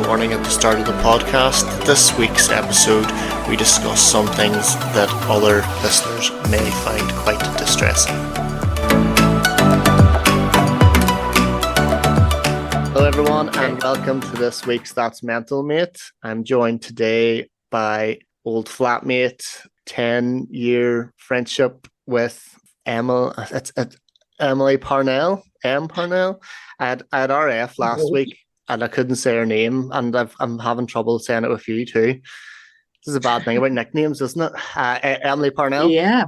warning at the start of the podcast. This week's episode, we discuss some things that other listeners may find quite distressing. Hello everyone, and welcome to this week's That's Mental, Mate. I'm joined today by old flatmate, 10-year friendship with Emily Parnell. Parnell. I had RF last week and I couldn't say her name, and I'm having trouble saying it with you too. This is a bad thing about nicknames, isn't it? Emily Parnell. Yeah.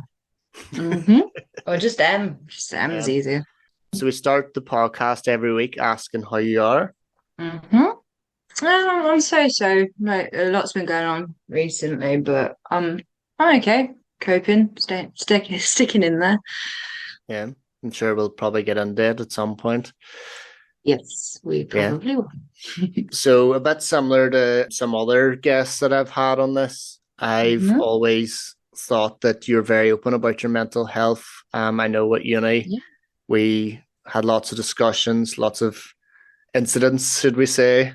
Mm-hmm. Or just M. Just M is easier. So we start the podcast every week asking how you are. Mm-hmm. I'm so. Like, a lot's been going on recently, but I'm okay. Coping, sticking in there. Yeah, I'm sure we'll probably get into it at some point. Yes, we probably will. So a bit similar to some other guests that I've had on this, I've always thought that you're very open about your mental health. I know at uni, we had lots of discussions, lots of incidents, should we say?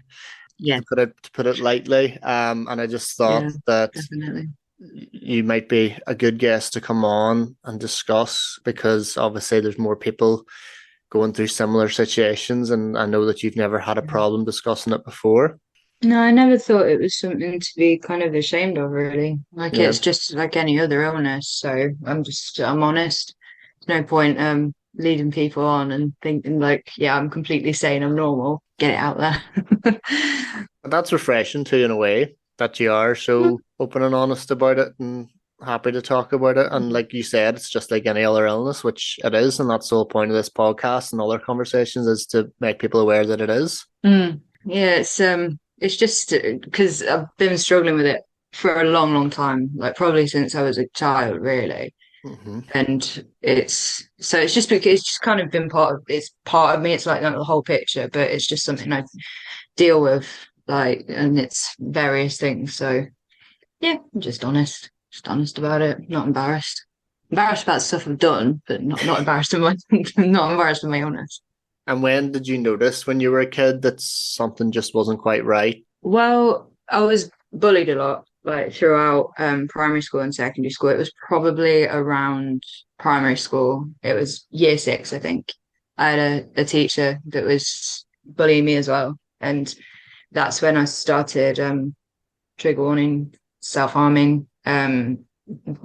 Yeah. To put it lightly. And I just thought that definitely you might be a good guest to come on and discuss, because obviously there's more people going through similar situations, and I know that you've never had a problem discussing it before. No, I never thought it was something to be kind of ashamed of, really. Like, it's just like any other illness. So I'm honest. There's no point leading people on and thinking like, yeah, I'm completely sane, I'm normal. Get it out there. And that's refreshing too, in a way, that you are so open and honest about it and happy to talk about it. And like you said, it's just like any other illness, which it is, and that's the whole point of this podcast and other conversations, is to make people aware that it is. Yeah, it's just because I've been struggling with it for a long time, like probably since I was a child, really. And it's just because it's just kind of been part of me. It's like not the whole picture, but it's just something I deal with, like, and it's various things. So yeah, I'm just honest about it. Not embarrassed. Embarrassed about stuff I've done, but not embarrassed in my not embarrassed in my illness. And when did you notice, when you were a kid, that something just wasn't quite right? Well, I was bullied a lot, like throughout primary school and secondary school. It was probably around primary school. It was year 6, I think. I had a teacher that was bullying me as well. And that's when I started trigger warning, self-harming, when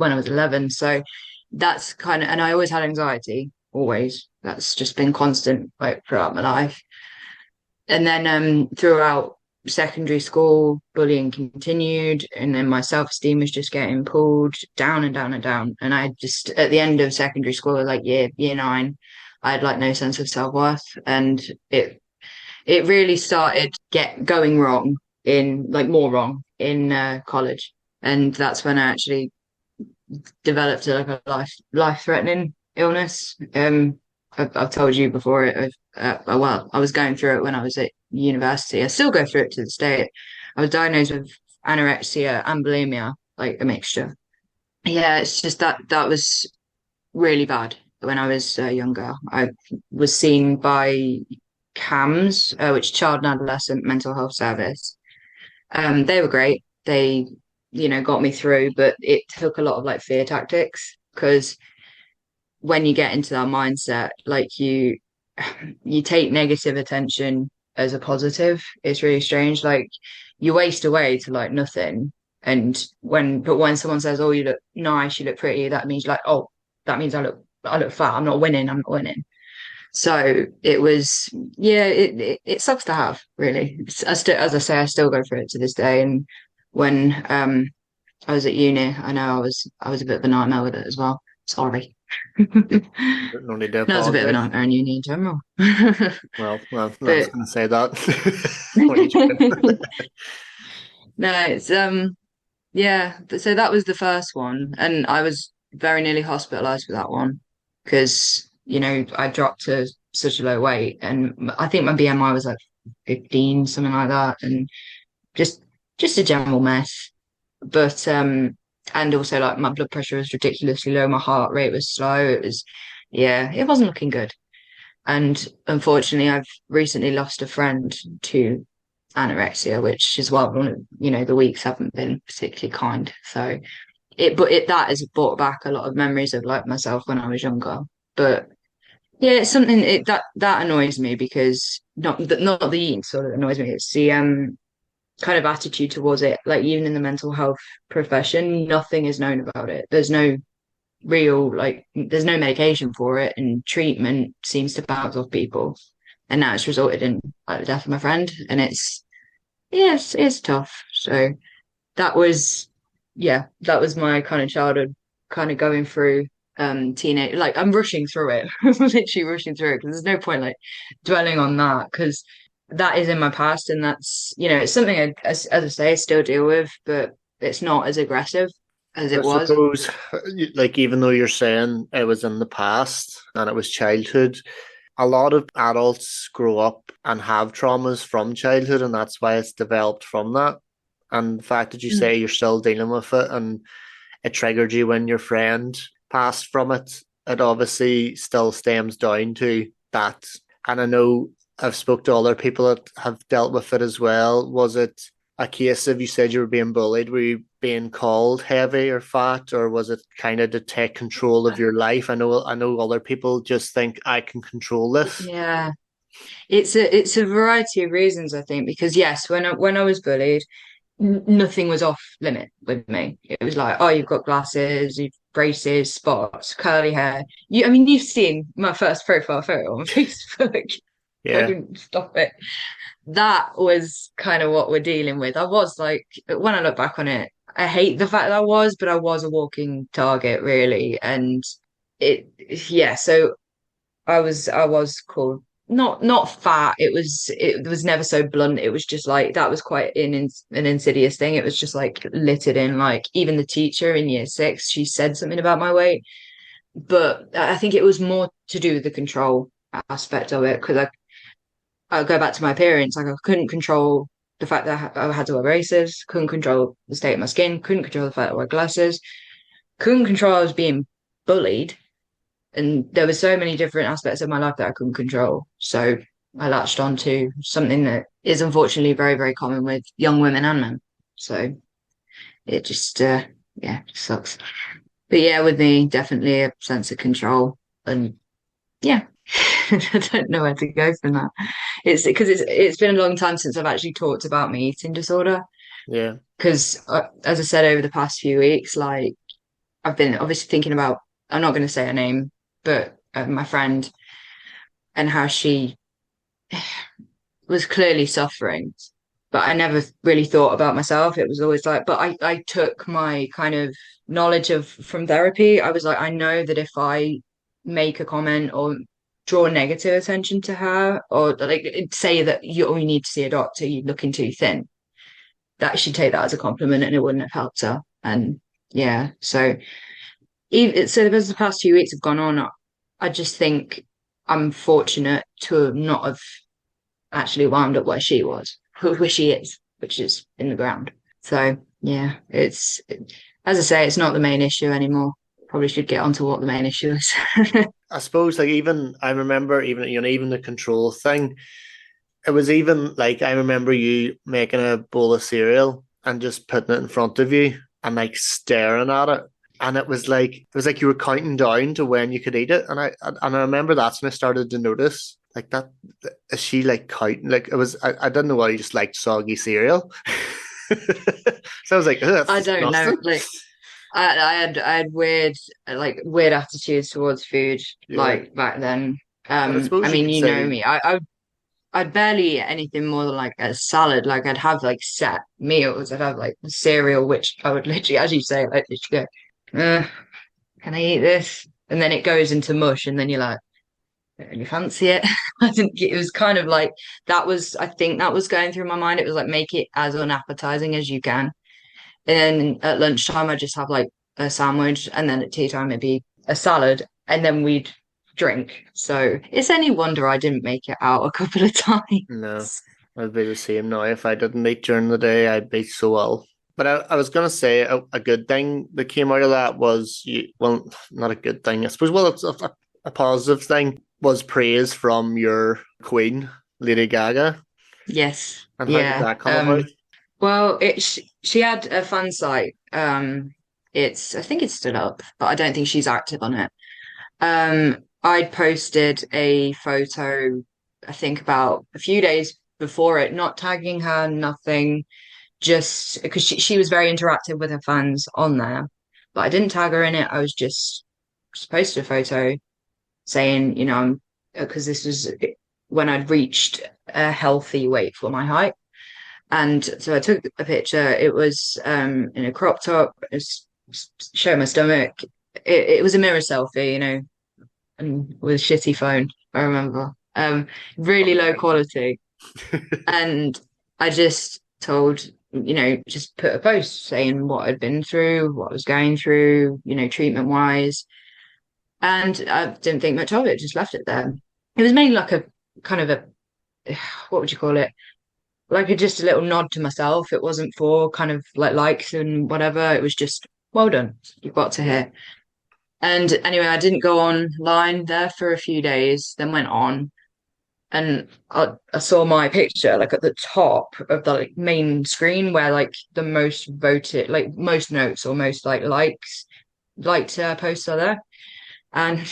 I was 11. So that's kind of, and I always had anxiety, always. That's just been constant, like, throughout my life. And then throughout secondary school, bullying continued, and then my self-esteem was just getting pulled down and down and down. And I just, at the end of secondary school, like year 9, I had like no sense of self-worth, and it really started going wrong, in like more wrong in college. And that's when I actually developed like a life-threatening illness. I've told you before it. Well, I was going through it when I was at university. I still go through it to this day. I was diagnosed with anorexia and bulimia, like a mixture. Yeah, it's just that was really bad when I was younger. I was seen by CAMS, which Child and Adolescent Mental Health Service. They were great. They, got me through, but it took a lot of like fear tactics, because when you get into that mindset, like you take negative attention as a positive. It's really strange. Like, you waste away to like nothing. And when someone says, "Oh, you look nice, you look pretty," that means like, "Oh, that means I look fat. I'm not winning. I'm not winning." So it was, yeah, it sucks to have, really. As I say, I still go through it to this day. And when I was at uni, I know I was a bit of a nightmare with it as well. Sorry. No need to No, it's a bit of a apologize. nightmare in uni in general. Well, I was But going to say that. What are you doing? no, it's yeah. So that was the first one, and I was very nearly hospitalized for that one, because I dropped to such a low weight, and I think my BMI was like 15, something like that, and just a general mess. But and also like my blood pressure was ridiculously low, my heart rate was slow. It wasn't looking good. And unfortunately, I've recently lost a friend to anorexia, which is why one of, the weeks haven't been particularly kind. So that has brought back a lot of memories of like myself when I was younger. But yeah, it's something that annoys me because not the eating sort of annoys me. It's the kind of attitude towards it. Like even in the mental health profession, nothing is known about it. There's no medication for it, and treatment seems to bounce off people. And now it's resulted in like the death of my friend, and it's tough. So that was that was my kind of childhood, kind of going through teenage, like I'm rushing through it. I'm literally rushing through it because there's no point like dwelling on that because that is in my past, and that's it's something as I say I still deal with, but it's not as aggressive as I it was. suppose, like, even though you're saying it was in the past and it was childhood, a lot of adults grow up and have traumas from childhood, and that's why it's developed from that. And the fact that you say you're still dealing with it and it triggered you when your friend passed from it, it obviously still stems down to that. And I know I've spoke to other people that have dealt with it as well. Was it a case of, you said you were being bullied? Were you being called heavy or fat, or was it kind of to take control of your life? I know other people just think I can control this. Yeah, it's a variety of reasons, I think, because yes, when I was bullied, nothing was off limit with me. It was like, oh, you've got glasses, you've braces, spots, curly hair. I mean, you've seen my first profile photo on Facebook. I Yeah. can stop it. That was kind of what we're dealing with. I was like, when I look back on it, I hate the fact that but I was a walking target, really. And it, yeah, so I was called not fat. It was never so blunt. It was just like that was quite an insidious thing. It was just like littered in, like even the teacher in year 6, she said something about my weight, but I think it was more to do with the control aspect of it because I go back to my appearance. Like I couldn't control the fact that I had to wear braces, couldn't control the state of my skin, couldn't control the fact that I wear glasses, couldn't control I was being bullied, and there were so many different aspects of my life that I couldn't control. So I latched on to something that is unfortunately very, very common with young women and men. So it just, yeah, sucks. But yeah, with me, definitely a sense of control. And yeah, I don't know where to go from that. It's because it's been a long time since I've actually talked about my eating disorder. Yeah. Because as I said, over the past few weeks, like I've been obviously thinking about, I'm not going to say her name, but my friend, and how she was clearly suffering. But I never really thought about myself. It was always like, but I took my kind of knowledge of from therapy. I was like, I know that if I make a comment or draw negative attention to her, or like say that you need to see a doctor, you're looking too thin, that she'd take that as a compliment and it wouldn't have helped her. And yeah, so so as the past few weeks have gone on, I just think I'm fortunate to not have actually wound up where she was, where she is, which is in the ground. So yeah, as I say, it's not the main issue anymore. Probably should get onto what the main issue is. I suppose, like, even I remember, even the control thing. It was even like, I remember you making a bowl of cereal and just putting it in front of you and like staring at it. And it was like you were counting down to when you could eat it. And I remember that's when I started to notice, like, that is she like counting, like, it was, I didn't know why you just liked soggy cereal. So I was like, "Ugh, that's I don't know. disgusting." Like I had weird attitudes towards food Yeah. like back then. But I I suppose you mean, could you know say, me. I'd barely eat anything more than like a salad. Like I'd have like set meals. I'd have like cereal, which I would literally, as you say, like literally go, can I eat this? And then it goes into mush, and then you're like, don't really fancy it. I didn't get, it was kind of like I think that was going through my mind. It was like make it as unappetizing as you can. And then at lunchtime I just have like a sandwich, and then at tea time it'd be a salad, and then we'd drink. So it's any wonder I didn't make it out a couple of no, times. I'd be the same now. If I didn't eat during the day, I'd be so ill. But I was going to say a good thing that came out of that was, well, not a good thing, I suppose. Well, it's a positive thing, was praise from your queen, Lady Gaga. Yes. And how did Yeah. that come about? Well, she had a fan site. I think it's still up, but I don't think she's active on it. I'd posted a photo, I think about a few days before it, not tagging her, nothing, just because she was very interactive with her fans on there. But I didn't tag her in it. I was just posted a photo saying, because this was when I'd reached a healthy weight for my height. And so I took a picture. It was in a crop top, showing my stomach. It was a mirror selfie, and with a shitty phone, I remember. Really low quality. And I just told, just put a post saying what I'd been through, what I was going through, treatment wise. And I didn't think much of it, just left it there. It was mainly like a kind of what would you call it? Like just a little nod to myself. It wasn't for kind of like likes and whatever. It was just, well done, you've got to here. And anyway, I didn't go online there for a few days, then went on and I saw my picture like at the top of the like main screen where like the most voted, like most notes or most like liked posts are there. And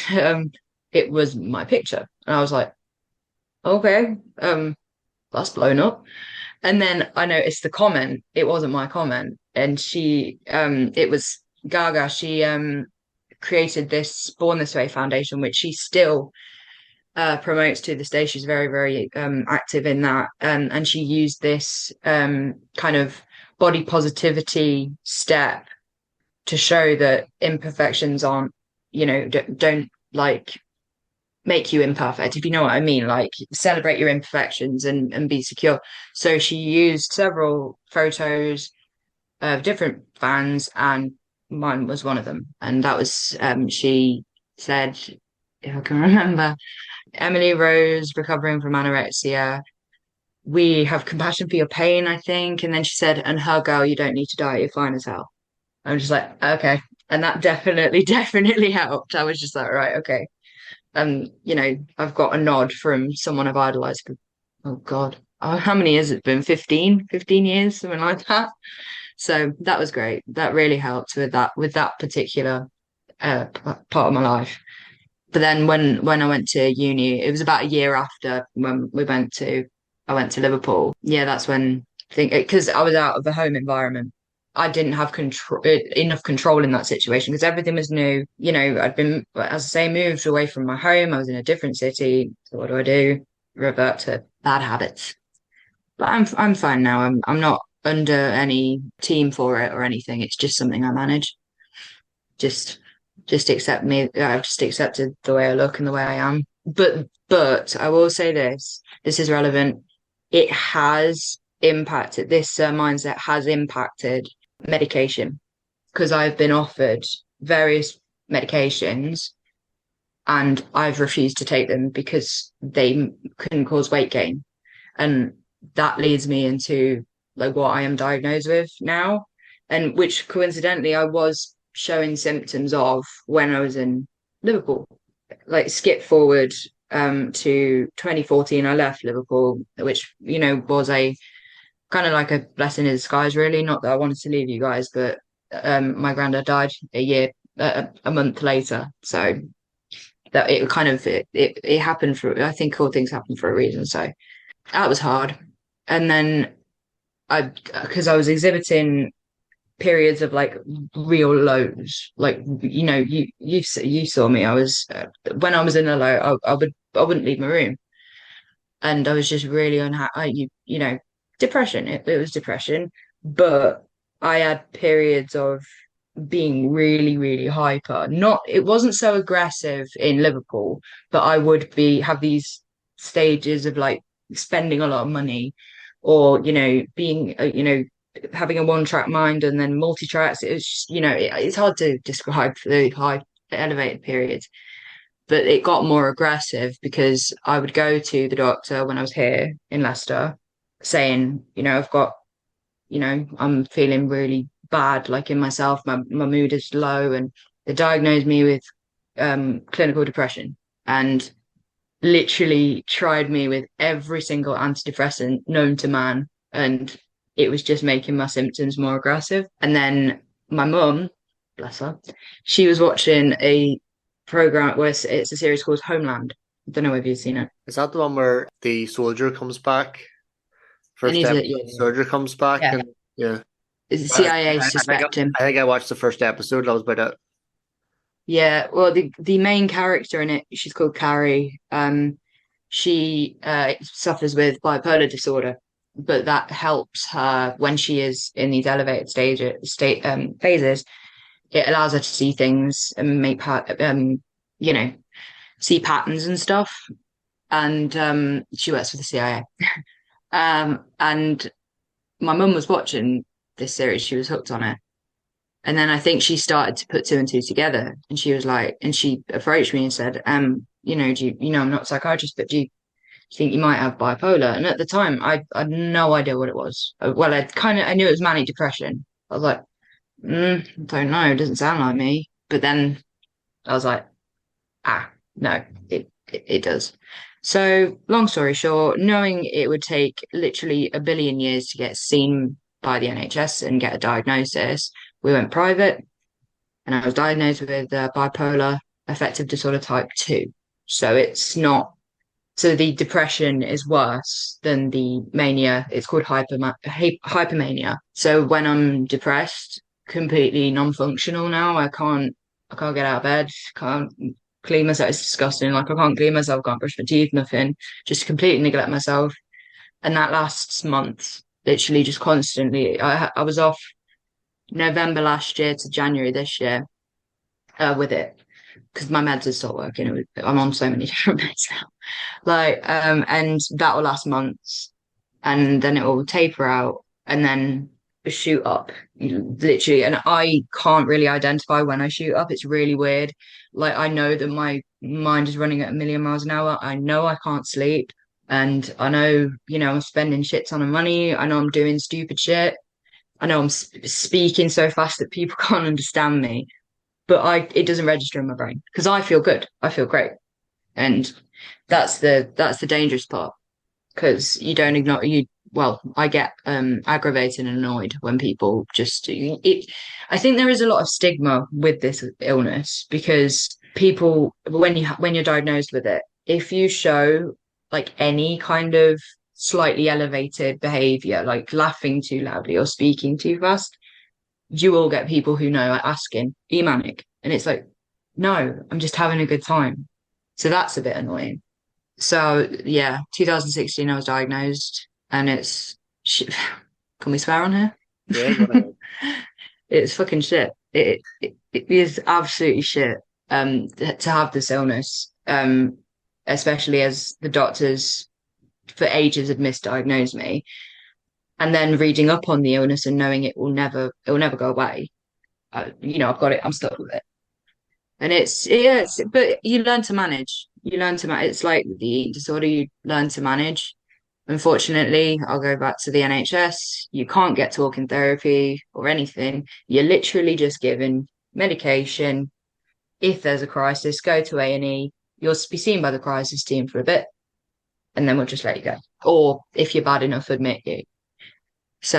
it was my picture. And I was like, okay, that's blown up. And then I noticed the comment. It wasn't my comment. And it was Gaga. She created this Born This Way Foundation, which she still promotes to this day. She's very, very active in that. And she used this kind of body positivity step to show that imperfections aren't, don't like make you imperfect, if you know what I mean. Like celebrate your imperfections and be secure. So she used several photos of different fans, and mine was one of them. And that was she said, if I can remember, Emily Rose recovering from anorexia. We have compassion for your pain, I think. And then she said, and her girl, you don't need to die, you're fine as hell. I'm just like, okay. And that definitely, definitely helped. I was just like, right, okay. I've got a nod from someone I've idolized for, oh God, how many years has it been? 15 years, something like that. So that was great. That really helped with that particular part of my life. But then when I went to uni, it was about a year after when I went to Liverpool. Yeah, that's when because I was out of the home environment. I didn't have enough control in that situation because everything was new. I'd been, as I say, moved away from my home. I was in a different city. So what do I do? Revert to bad habits. But I'm fine now. I'm not under any team for it or anything. It's just something I manage. Just just accept me. I've just accepted the way I look and the way I am. But I will say this. This is relevant. It has impacted, this mindset has impacted medication because I've been offered various medications and I've refused to take them because they couldn't cause weight gain. And that leads me into like what I am diagnosed with now, and which coincidentally I was showing symptoms of when I was in Liverpool. Like skip forward to 2014, I left Liverpool, which was a kind of like a blessing in disguise, really. Not that I wanted to leave you guys, but my granddad died a month later, so that it kind of it happened for. I think all things happen for a reason. So that was hard. And then because I was exhibiting periods of like real lows, like you saw me. I was when I was in a low, I wouldn't leave my room, and I was just really unhappy. Depression. It was depression, but I had periods of being really, really hyper. Not, it wasn't so aggressive in Liverpool, but I would have these stages of like spending a lot of money or, being, having a one track mind and then multi tracks. It was just, it's hard to describe the high elevated periods, but it got more aggressive because I would go to the doctor when I was here in Leicester saying, I've got, I'm feeling really bad, like in myself, my mood is low, and they diagnosed me with clinical depression. And literally tried me with every single antidepressant known to man, and it was just making my symptoms more aggressive. And then my mum, bless her, she was watching a program where it's a series called Homeland. I don't know if you've seen it. Is that the one where the soldier comes back? And First he's episode, a yeah, the soldier comes back, yeah. and yeah, The I, CIA I think suspect him. I think I watched the first episode. That was about it. Yeah, well, the main character in it, she's called Carrie. She suffers with bipolar disorder, but that helps her when she is in these elevated state phases. It allows her to see things and you know, see patterns and stuff. And she works for the CIA. And my mum was watching this series; she was hooked on it. And then I think she started to put two and two together, and she was like, and she approached me and said, do you know, I'm not a psychiatrist, but do you think you might have bipolar? And at the time, I had no idea what it was. Well, I knew it was manic depression. I was like, I don't know, it doesn't sound like me. But then I was like, no, it does. So, long story short, knowing it would take literally a billion years to get seen by the NHS and get a diagnosis, we went private, and I was diagnosed with bipolar affective disorder type 2. So it's not, so the depression is worse than the mania. It's called hypermania. So when I'm depressed, completely non-functional now, I can't get out of bed, can't clean myself. It's disgusting. Like I can't clean myself, can't brush my teeth, nothing. Just completely neglect myself. And that lasts months, literally just constantly. I was off November last year to January this year with it because my meds had stopped working. I'm on so many different meds now. And that will last months, and then it will taper out, and then shoot up, literally. And I can't really identify when I shoot up. It's really weird. Like I know that my mind is running at a million miles an hour. I know I can't sleep, and I know, I'm spending shit ton of money. I know I'm doing stupid shit. I know I'm speaking so fast that people can't understand me, but it doesn't register in my brain because I feel good. I feel great. And that's the dangerous part because you don't ignore you. Well, I get aggravated and annoyed when people just it. I think there is a lot of stigma with this illness because people, when you're diagnosed with it, if you show like any kind of slightly elevated behavior, like laughing too loudly or speaking too fast, you will get people who know are asking, "Are you manic?" And it's like, no, I'm just having a good time. So that's a bit annoying. So yeah, 2016 I was diagnosed, and it's shit. Can we swear on here? Yeah, go ahead. It's fucking shit. It is absolutely shit. To have this illness, especially as the doctors for ages had misdiagnosed me, and then reading up on the illness and knowing it will never go away. I've got it. I'm stuck with it. And but you learn to manage. You learn to manage. It's like the eating disorder, you learn to manage. Unfortunately, I'll go back to the NHS. You can't get talking therapy or anything. You're literally just given medication. If there's a crisis, go to A&E. You'll be seen by the crisis team for a bit, and then we'll just let you go. Or if you're bad enough, admit you. So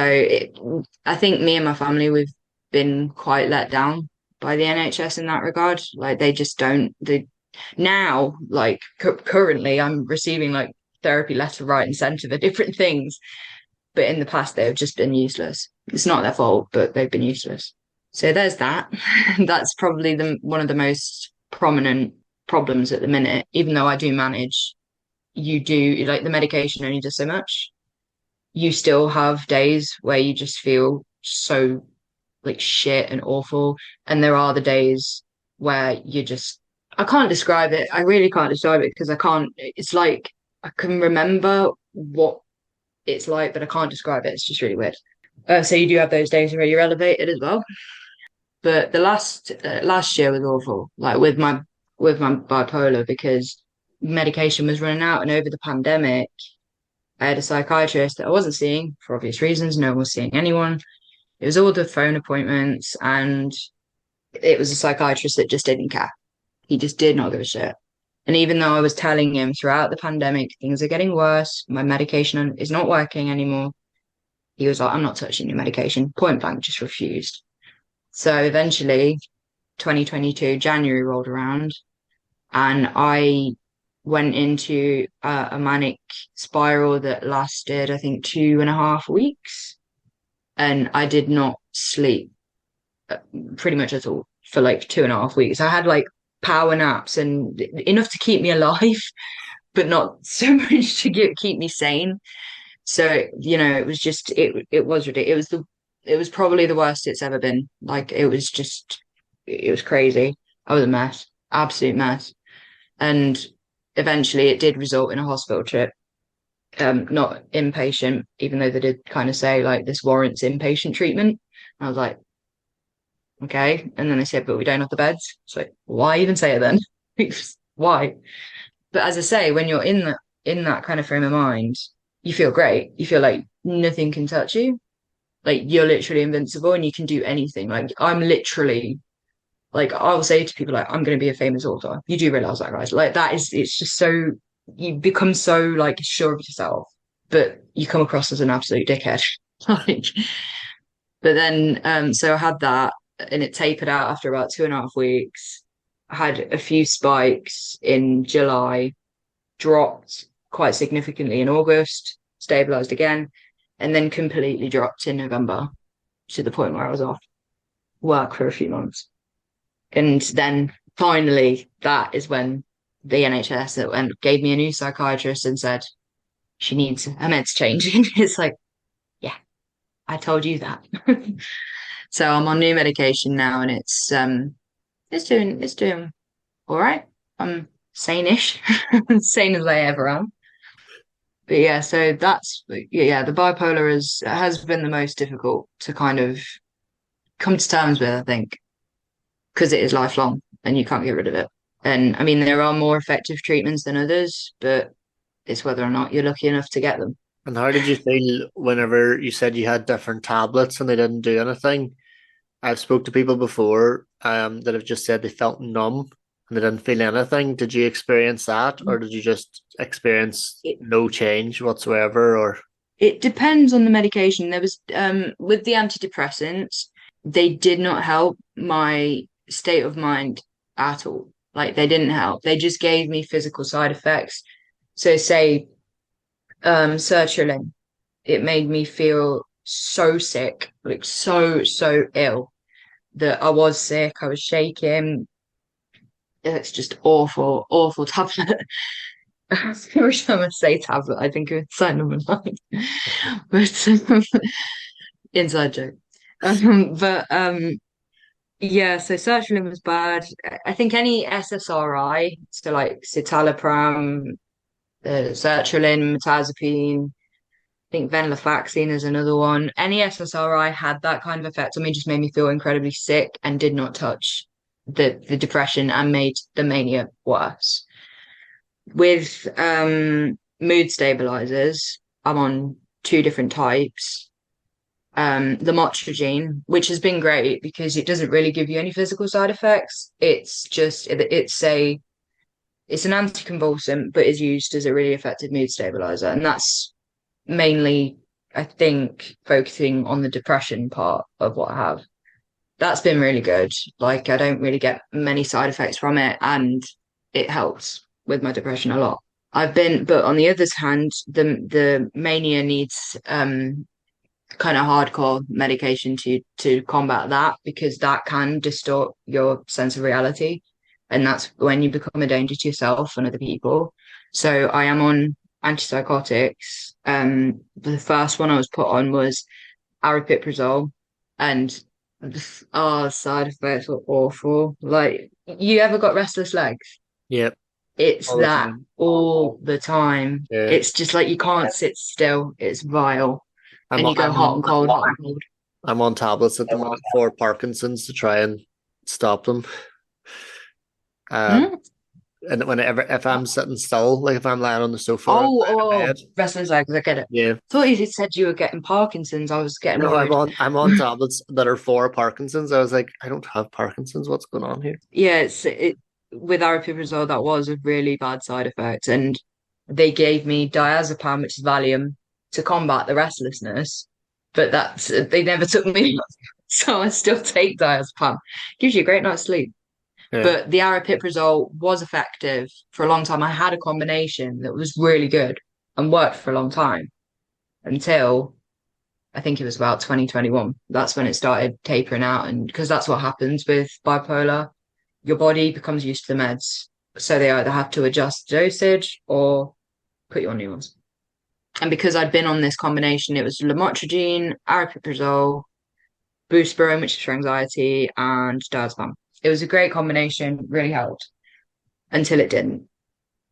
I think me and my family, we've been quite let down by the NHS in that regard. Like they just don't. Now, like currently, I'm receiving like therapy left, right, and centre for different things. But in the past, they've just been useless. It's not their fault, but they've been useless. So there's that. That's probably one of the most prominent problems at the minute. Even though I do manage, you do like the medication only does so much. You still have days where you just feel so like shit and awful. And there are the days where I can't describe it. I really can't describe it because I can't, it's like I can remember what it's like, but I can't describe it. It's just really weird. So you do have those days where you're elevated as well. But the last year was awful, like with my bipolar because medication was running out, and over the pandemic, I had a psychiatrist that I wasn't seeing for obvious reasons. No one was seeing anyone. It was all the phone appointments, and it was a psychiatrist that just didn't care. He just did not give a shit. And even though I was telling him throughout the pandemic, things are getting worse, my medication is not working anymore, he was like, I'm not touching your medication. Point blank, just refused. So eventually, 2022, January rolled around, and I went into a manic spiral that lasted, I think, 2.5 weeks. And I did not sleep pretty much at all for like 2.5 weeks. I had like power naps and enough to keep me alive, but not so much to keep me sane. So, it was just it was ridiculous. It was probably the worst it's ever been. Like it was crazy. I was a mess, absolute mess. And eventually it did result in a hospital trip. Not inpatient, even though they did kind of say like this warrants inpatient treatment. I was like, okay. And then they said, but we don't have the beds. So why even say it then? Why? But as I say, when you're in that kind of frame of mind, you feel great. You feel like nothing can touch you. Like you're literally invincible and you can do anything. Like I'm literally like I will say to people like I'm gonna be a famous author. You do realize that, guys. Like that is it's just so you become so like sure of yourself, but you come across as an absolute dickhead. Like but then so I had that and it tapered out after about 2.5 weeks. I had a few spikes in July, dropped quite significantly in August, stabilized again, and then completely dropped in November to the point where I was off work for a few months. And then finally, that is when the NHS gave me a new psychiatrist and said, she needs her meds changing. It's like, yeah, I told you that. So I'm on new medication now and it's doing all right. I'm sane-ish, sane as I ever am. But yeah, so that's yeah, the bipolar has been the most difficult to kind of come to terms with, I think, because it is lifelong and you can't get rid of it. And I mean, there are more effective treatments than others, but it's whether or not you're lucky enough to get them. And how did you feel whenever you said you had different tablets and they didn't do anything? I've spoke to people before that have just said they felt numb and they didn't feel anything. Did you experience that, or did you just experience It, no change whatsoever? Or it depends on the medication. There was with the antidepressants, they did not help my state of mind at all. Like they didn't help. They just gave me physical side effects. So say sertraline, it made me feel so sick, like so ill that I was sick. I was shaking. It's just awful, awful tablet. Every time I say tablet, I think of sign number nine. But inside joke. But yeah, so sertraline was bad. I think any SSRI, so like citalopram, sertraline, mirtazapine, I think venlafaxine is another one. Any SSRI had that kind of effect on me, just made me feel incredibly sick and did not touch the depression and made the mania worse. With mood stabilizers, I'm on two different types. The motragine, which has been great because it doesn't really give you any physical side effects. It's an anticonvulsant, but is used as a really effective mood stabilizer, and that's mainly, I think, focusing on the depression part of what I have. That's been really good. Like I don't really get many side effects from it, and it helps with my depression a lot. But on the other hand, the mania needs kind of hardcore medication to combat that because that can distort your sense of reality, and that's when you become a danger to yourself and other people. So I am on antipsychotics. The first one I was put on was aripiprazole, and side effects were awful. Like, you ever got restless legs? yeah, It's all the that time. all the time. Yeah, It's just like you can't sit still. It's vile. I'm And on, you go hot and cold, hot and cold. I'm on tablets at the moment for Parkinson's to try and stop them. Um, Hmm? and whenever if I'm sitting still, like if I'm lying on the sofa or lying in Oh, bed, restless legs, I get it. yeah. Thought you said you were getting Parkinson's. I was getting No, worried. I'm on tablets that are for Parkinson's. I was like, I don't have Parkinson's. What's going on here? Yeah, with aripiprazole, that was a really bad side effect. And they gave me diazepam, which is Valium, to combat the restlessness. But they never took me, so I still take diazepam. Gives you a great night's sleep. Yeah. But the aripiprazole was effective for a long time. I had a combination that was really good and worked for a long time until I think it was about 2021. That's when it started tapering out. And because that's what happens with bipolar, your body becomes used to the meds. So they either have to adjust dosage or put you on new ones. And because I'd been on this combination, it was lamotrigine, aripiprazole, buspirone, which is for anxiety, and diazepam. It was a great combination, really helped until it didn't.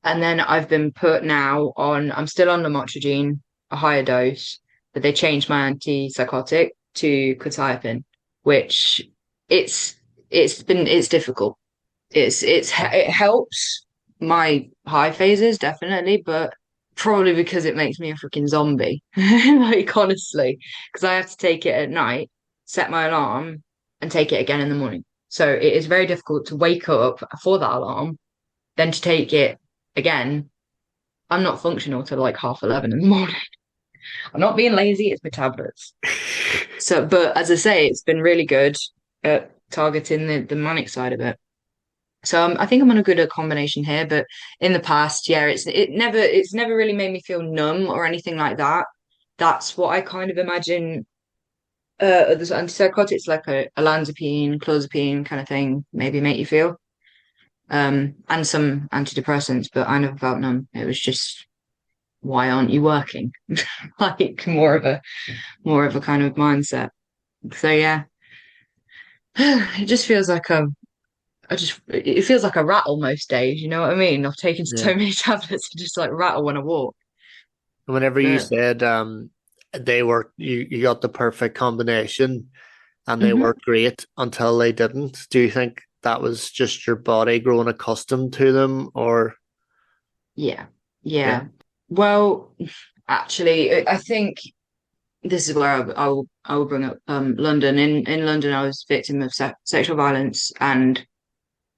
And then I've been put now on, I'm still on lamotrigine, a higher dose, but they changed my antipsychotic to quetiapine, which it's it's difficult. It helps my high phases definitely, but probably because it makes me a freaking zombie. Like honestly, because I have to take it at night, set my alarm, and take it again in the morning. So it is very difficult to wake up for that alarm, then to take it again. I'm not functional till like 11:30 in the morning. I'm not being lazy, it's my tablets. So, but as I say, it's been really good at targeting the manic side of it. So I think I'm on a good combination here, but in the past, yeah, it's never really made me feel numb or anything like that. That's what I kind of imagine the antipsychotics like a olanzapine, clozapine kind of thing maybe make you feel. And some antidepressants, but I never felt numb. It was just why aren't you working? Like more of a kind of mindset. So yeah, it just feels like it feels like a rattle most days, you know what I mean? I've taken Yeah. so many tablets to just like rattle when I walk. Whenever you But said you got the perfect combination and they mhm. worked great until they didn't, do you think that was just your body growing accustomed to them or Yeah. yeah, Yeah. Well, actually, I think this is where I will bring up London. In London, I was victim of sexual violence, and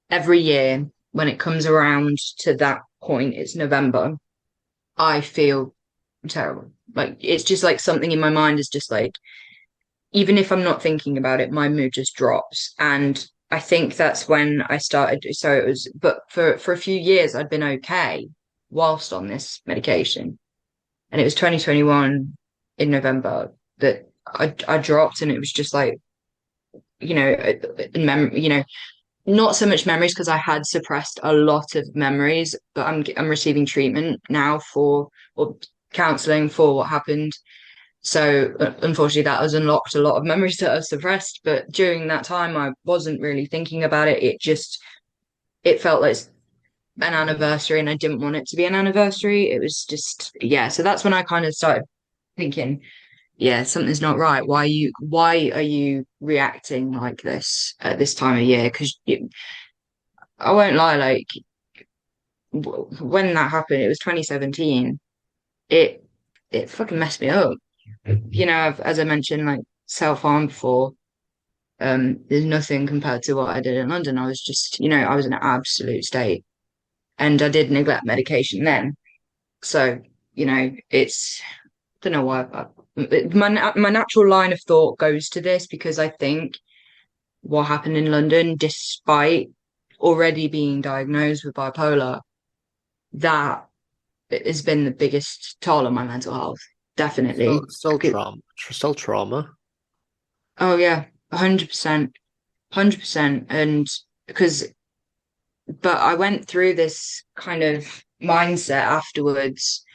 every year when it comes around to that point, it's November, I feel terrible. Like it's just like something in my mind is just like even if I'm not thinking about it, my mood just drops. And I think that's when I started. So it was, but for a few years, I'd been okay whilst on this medication. And it was 2021 in November that I dropped, and it was just like, not so much memories because I had suppressed a lot of memories, but I'm receiving treatment now for or counseling for what happened. So unfortunately, that has unlocked a lot of memories that I've suppressed. But during that time, I wasn't really thinking about it. It felt like an anniversary, and I didn't want it to be an anniversary. It was just yeah. So that's when I kind of started thinking, yeah, something's not right. Why are you reacting like this at this time of year? Because I won't lie, like when that happened, it was 2017. It it fucking messed me up. As I mentioned, like self-harm before. There's nothing compared to what I did in London. I was just, I was in an absolute state, and I did neglect medication then. So, it's I don't know why. My natural line of thought goes to this because I think what happened in London, despite already being diagnosed with bipolar, that has been the biggest toll on my mental health. still Definitely. still trauma? Oh yeah, 100%, 100%. And because, but I went through this kind of mindset afterwards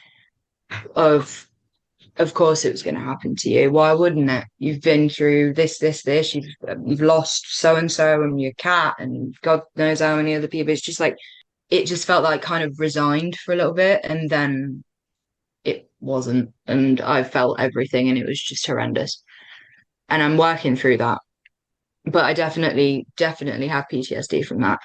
of course it was going to happen to you. Why wouldn't it? You've been through this. You've lost so and so and your cat and God knows how many other people. It's just like it just felt like kind of resigned for a little bit, and then it wasn't, and I felt everything, and it was just horrendous. And I'm working through that, but I definitely have PTSD from that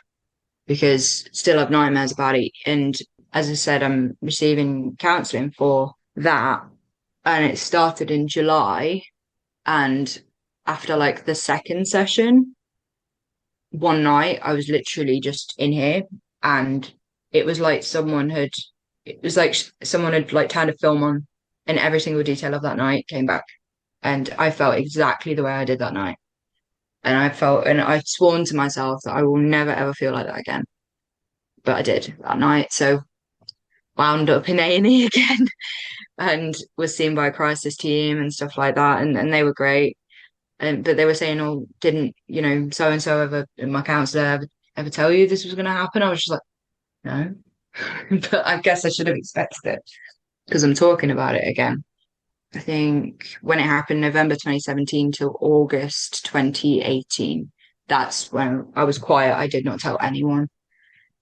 because still have nightmares about it. And as I said, I'm receiving counselling for that, and it started in July. And after like the second session, one night I was literally just in here, and it was like someone had like turned a film on, and every single detail of that night came back, and I felt exactly the way I did that night. And I'd sworn to myself that I will never ever feel like that again. But I did that night. So wound up in A&E again and was seen by a crisis team and stuff like that. And they were great. But they were saying, oh, didn't, so and so ever, my counselor ever tell you this was going to happen? I was just like, no. But I guess I should have expected it because I'm talking about it again. I think when it happened, November 2017 till August 2018, that's when I was quiet. I did not tell anyone,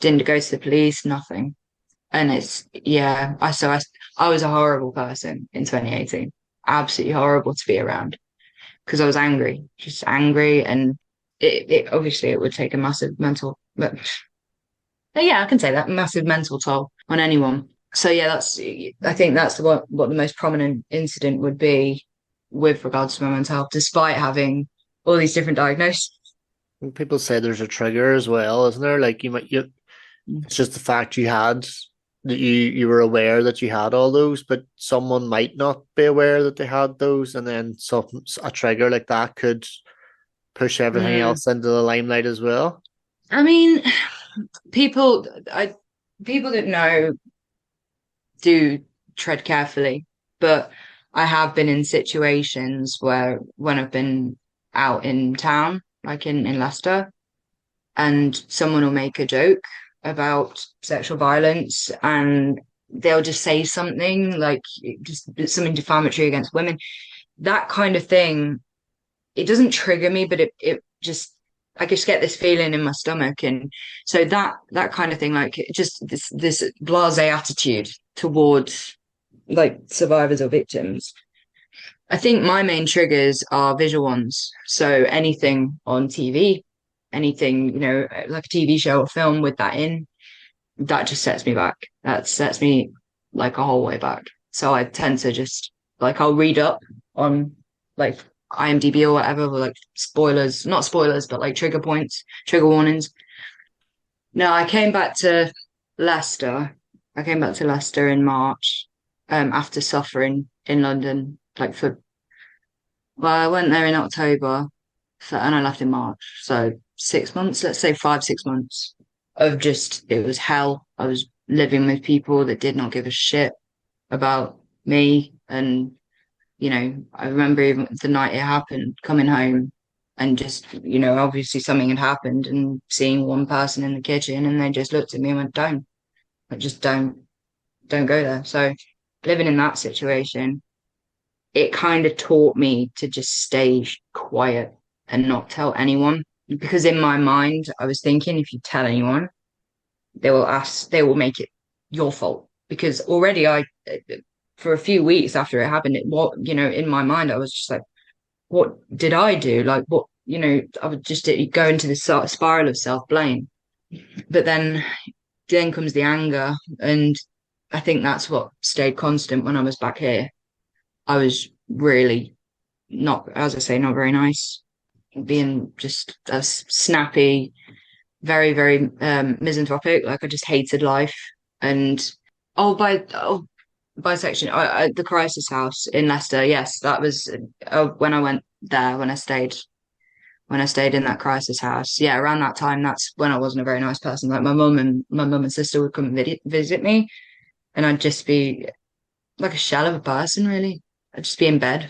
didn't go to the police, nothing. And yeah, I was a horrible person in 2018. Absolutely horrible to be around because I was angry, just angry. And it obviously it would take a massive but yeah, I can say that massive mental toll on anyone. So yeah, I think that's what the most prominent incident would be with regards to my mental health, despite having all these different diagnoses. And people say there's a trigger as well, isn't there? Like it's just the fact that you were aware that you had all those, but someone might not be aware that they had those, and then a trigger like that could push everything Mm. else into the limelight as well. I mean, people, people that know do tread carefully, but I have been in situations where when I've been out in town, like in Leicester, and someone will make a joke about sexual violence and they'll just say something like just something defamatory against women. That kind of thing, it doesn't trigger me, but it just I just get this feeling in my stomach. And so that kind of thing, like just this blasé attitude towards like survivors or victims. I think my main triggers are visual ones. So anything on TV, anything, like a TV show or film with that in, that just sets me back. That sets me like a whole way back. So I tend to just like I'll read up on like IMDb or whatever, with like spoilers, not spoilers, but like trigger points, trigger warnings. No, Leicester. I came back to Leicester in March, after suffering in London, well, I went there in October, and I left in March. So 6 months, let's say 5, 6 months of just, it was hell. I was living with people that did not give a shit about me. And, I remember even the night it happened, coming home and just, obviously something had happened and seeing one person in the kitchen and they just looked at me and went, don't, like, just don't go there. So living in that situation, it kind of taught me to just stay quiet and not tell anyone. Because in my mind, I was thinking if you tell anyone, they will make it your fault. Because already for a few weeks after it happened, in my mind, I was just like, what did I do? Like, what, I would just go into this sort of spiral of self-blame. But then comes the anger. And I think that's what stayed constant when I was back here. I was really not, as I say, not very nice, being just a snappy, very, very misanthropic. Like I just hated life. And oh, by section, the crisis house in Leicester. Yes, that was when I went there. When I stayed in that crisis house. Yeah, around that time, that's when I wasn't a very nice person. Like my mum and sister would come and visit me, and I'd just be like a shell of a person, really. I'd just be in bed.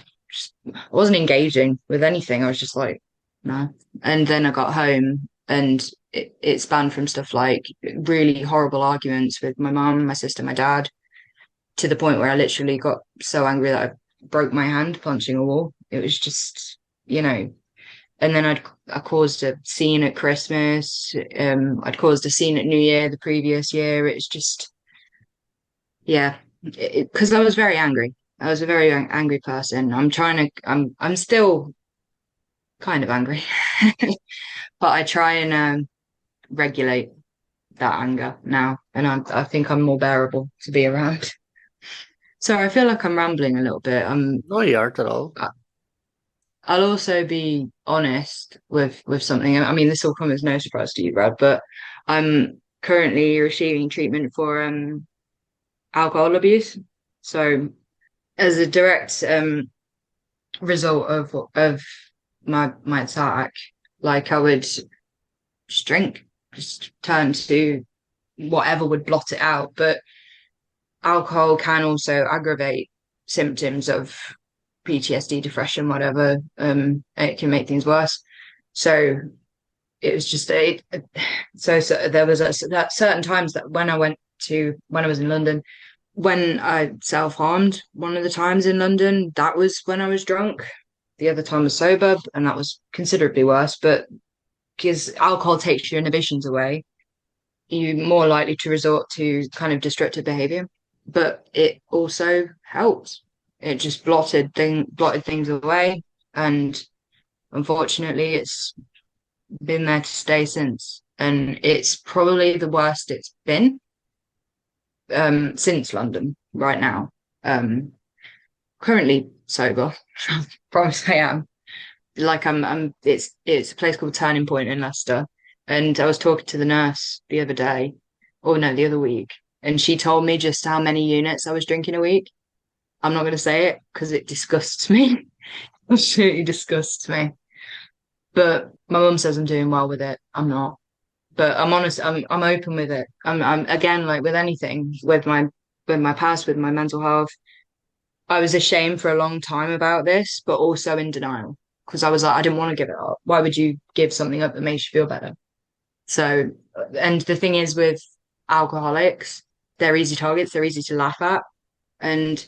I wasn't engaging with anything. I was just like, no. And then I got home and it spanned from stuff like really horrible arguments with my mum, my sister, my dad, to the point where I literally got so angry that I broke my hand punching a wall. It was just, and then I caused a scene at Christmas. I'd caused a scene at New Year the previous year. It's just, yeah, because I was very angry. I was a very angry person. I'm still kind of angry, but I try and regulate that anger now, and I think I'm more bearable to be around. So I feel like I'm rambling a little bit. No, you aren't at all. I'll also be honest with something. I mean, this will come as no surprise to you, Brad, but I'm currently receiving treatment for alcohol abuse. So, as a direct result of my attack, like I would just drink, just turn to whatever would blot it out. But alcohol can also aggravate symptoms of PTSD, depression, whatever. It can make things worse. So it was just so there was that certain times that when I was in London, when I self-harmed one of the times in London, that was when I was drunk. The other time was sober, and that was considerably worse. But because alcohol takes your inhibitions away, you're more likely to resort to kind of destructive behavior. But it also helped. It just blotted things away, and unfortunately, it's been there to stay since. And it's probably the worst it's been since London right now. Currently sober, promise I am. Like it's a place called Turning Point in Leicester. And I was talking to the nurse the other day, or no, the other week, and she told me just how many units I was drinking a week. I'm not going to say it because it disgusts me. Absolutely disgusts me. But my mum says I'm doing well with it. I'm not. But I'm honest, I'm open with it. I'm again like with anything, with my past, with my mental health. I was ashamed for a long time about this, but also in denial because I was like, I didn't want to give it up. Why would you give something up that makes you feel better? So, and the thing is with alcoholics, they're easy targets, they're easy to laugh at and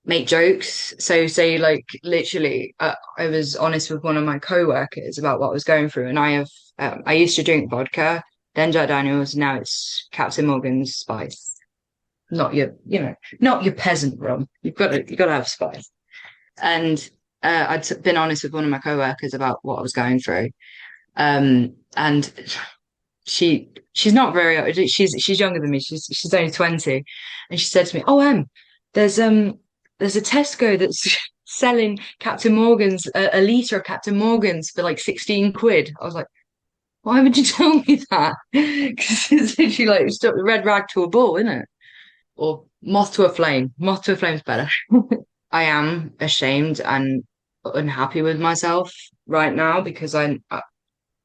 make jokes. So, say like literally, I was honest with one of my co-workers about what I was going through, and I used to drink vodka, then Jack Daniels, now it's Captain Morgan's Spice. Not your, not your peasant rum. You got to have spice. And been honest with one of my co-workers about what I was going through. And she's not very she's younger than me. She's only 20, and she said to me, "Oh, there's there's a Tesco that's selling Captain Morgan's a litre of Captain Morgan's for like 16 quid." I was like, "Why would you tell me that?" Because it's literally like stuck the red rag to a bull, isn't it? Or moth to a flame. Moth to a flame is better. I am ashamed and unhappy with myself right now because I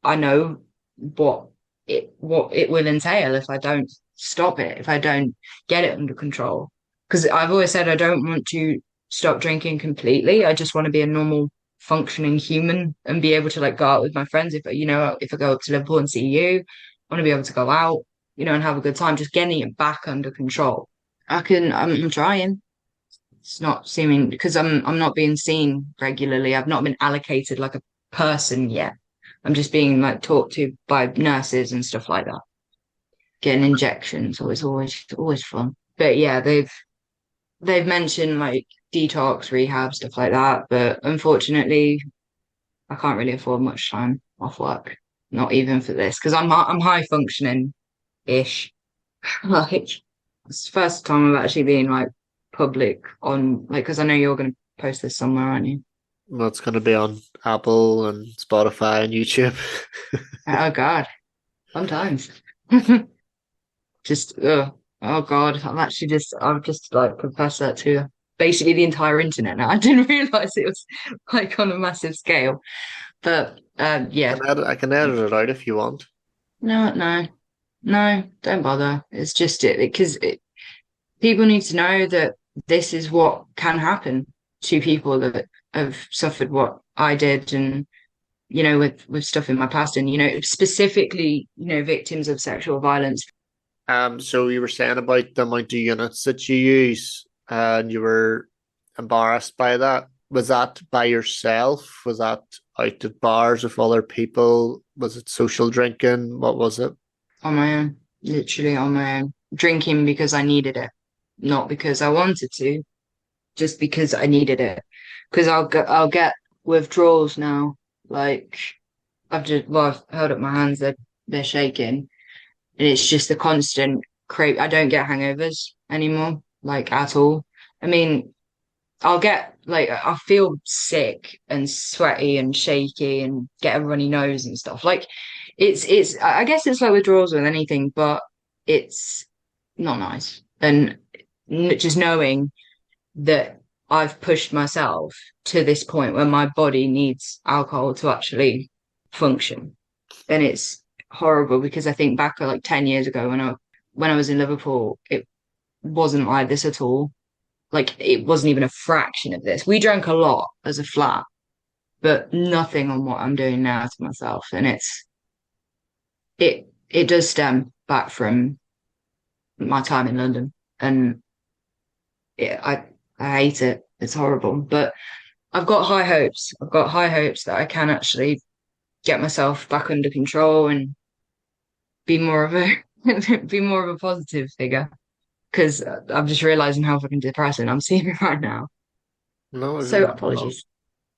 know what it will entail if I don't stop it, if I don't get it under control. Because I've always said I don't want to stop drinking completely. I just want to be a normal functioning human and be able to like go out with my friends. If I go up to Liverpool and see you, I want to be able to go out, and have a good time, just getting it back under control. I'm trying. It's not seeming because I'm not being seen regularly. I've not been allocated like a person yet. I'm just being like talked to by nurses and stuff like that. Getting injections, so it's always fun. But yeah, they've mentioned like detox, rehab, stuff like that. But unfortunately, I can't really afford much time off work. Not even for this, because I'm high functioning ish. Like it's the first time I've actually been like public on like because I know you're gonna post this somewhere, aren't you? Well, it's going to be on Apple and Spotify and YouTube. Oh God, sometimes. Just oh God, I've just like confessed that to basically the entire internet now. I didn't realize it was like on a massive scale. But yeah. I can edit it out if you want. No, no, no, don't bother. It's just it because people need to know that this is what can happen to people that have suffered what I did and with stuff in my past and specifically victims of sexual violence. So you were saying about the amount of units that you use, and you were embarrassed by that. Was that by yourself? Was that out at bars with other people? Was it social drinking? What was it? On my own, literally on my own, drinking because I needed it, not because I wanted to, just because I needed it. Because I'll get withdrawals now. Like I've held up my hands, they're shaking, and it's just the constant crave. I don't get hangovers anymore, like at all. I mean, I'll get like I feel sick and sweaty and shaky and get a runny nose and stuff. Like it's I guess it's like withdrawals with anything, but it's not nice. And just knowing that I've pushed myself to this point where my body needs alcohol to actually function. And it's horrible because I think back like 10 years ago when I was in Liverpool, it wasn't like this at all. Like it wasn't even a fraction of this. We drank a lot as a flat, but nothing on what I'm doing now to myself. And it does stem back from my time in London. And it, I hate it. It's horrible. But I've got high hopes. I've got high hopes that I can actually get myself back under control and be more of a be more of a positive figure. Because I'm just realizing how fucking depressing I'm seeing it right now. No, So no, apologies.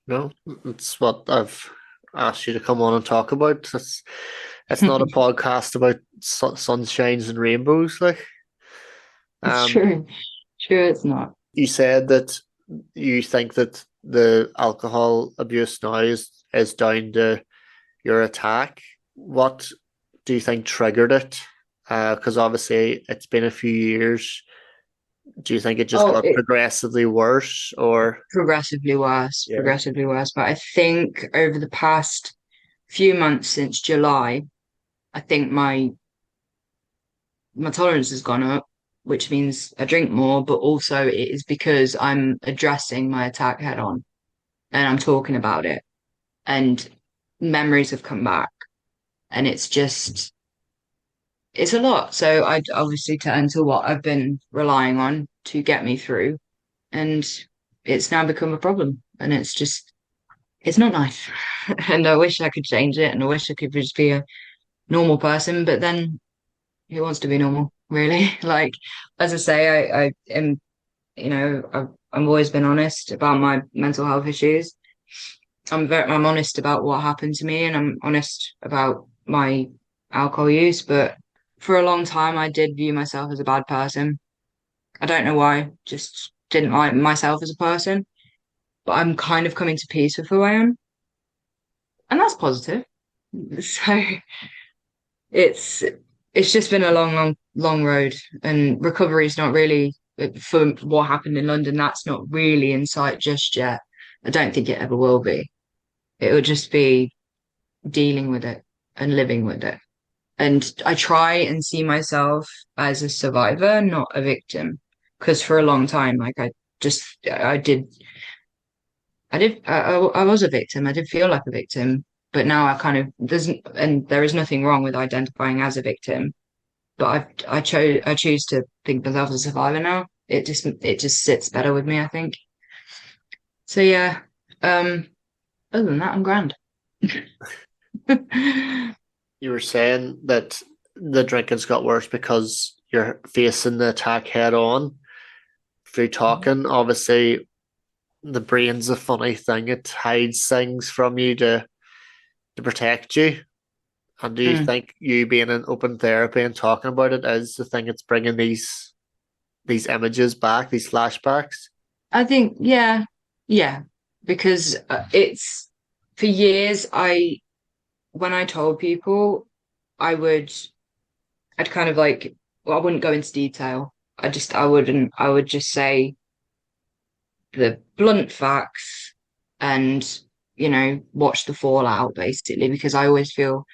no. It's what I've asked you to come on and talk about. It's not a podcast about sunshines and rainbows. Like, It's um, true. True, it's not. you said that you think that the alcohol abuse now is down to your attack. What do you think triggered it? Because obviously it's been a few years. Do you think it just Oh, got it progressively worse, or progressively worse, yeah? progressively worse. But I think over the past few months since July, I think my tolerance has gone up, which means I drink more, but also it is because I'm addressing my attack head on and I'm talking about it. And memories have come back. And it's a lot. So I obviously turn to what I've been relying on to get me through. And it's now become a problem. And it's not nice. And I wish I could change it and I wish I could just be a normal person. But then who wants to be normal, really? Like, as I say, I am, I've always been honest about my mental health issues. I'm honest about what happened to me and I'm honest about my alcohol use, but for a long time I did view myself as a bad person. I don't know why, just didn't like myself as a person, but I'm kind of coming to peace with who I am, and that's positive. So it's it's just been a long road, and recovery is not really for what happened in London. That's not really in sight just yet. I don't think it ever will be. It will just be dealing with it and living with it. And I try and see myself as a survivor, not a victim. Because for a long time, like I was a victim. I did feel like a victim, but now I kind of doesn't, and there is nothing wrong with identifying as a victim. But I choose to think of myself as a survivor now. It just sits better with me, I think. So yeah. Um, other than that, I'm grand. You were saying that the drinking's got worse because you're facing the attack head on through talking. Obviously, the brain's a funny thing; it hides things from you to protect you. And do you Mm. think you being in open therapy and talking about it is the thing that's bringing these images back, these flashbacks? I think, yeah, yeah, because it's for years, when I told people, I would, I'd kind of like, well, I wouldn't go into detail. I would just say the blunt facts and, watch the fallout basically, because I always felt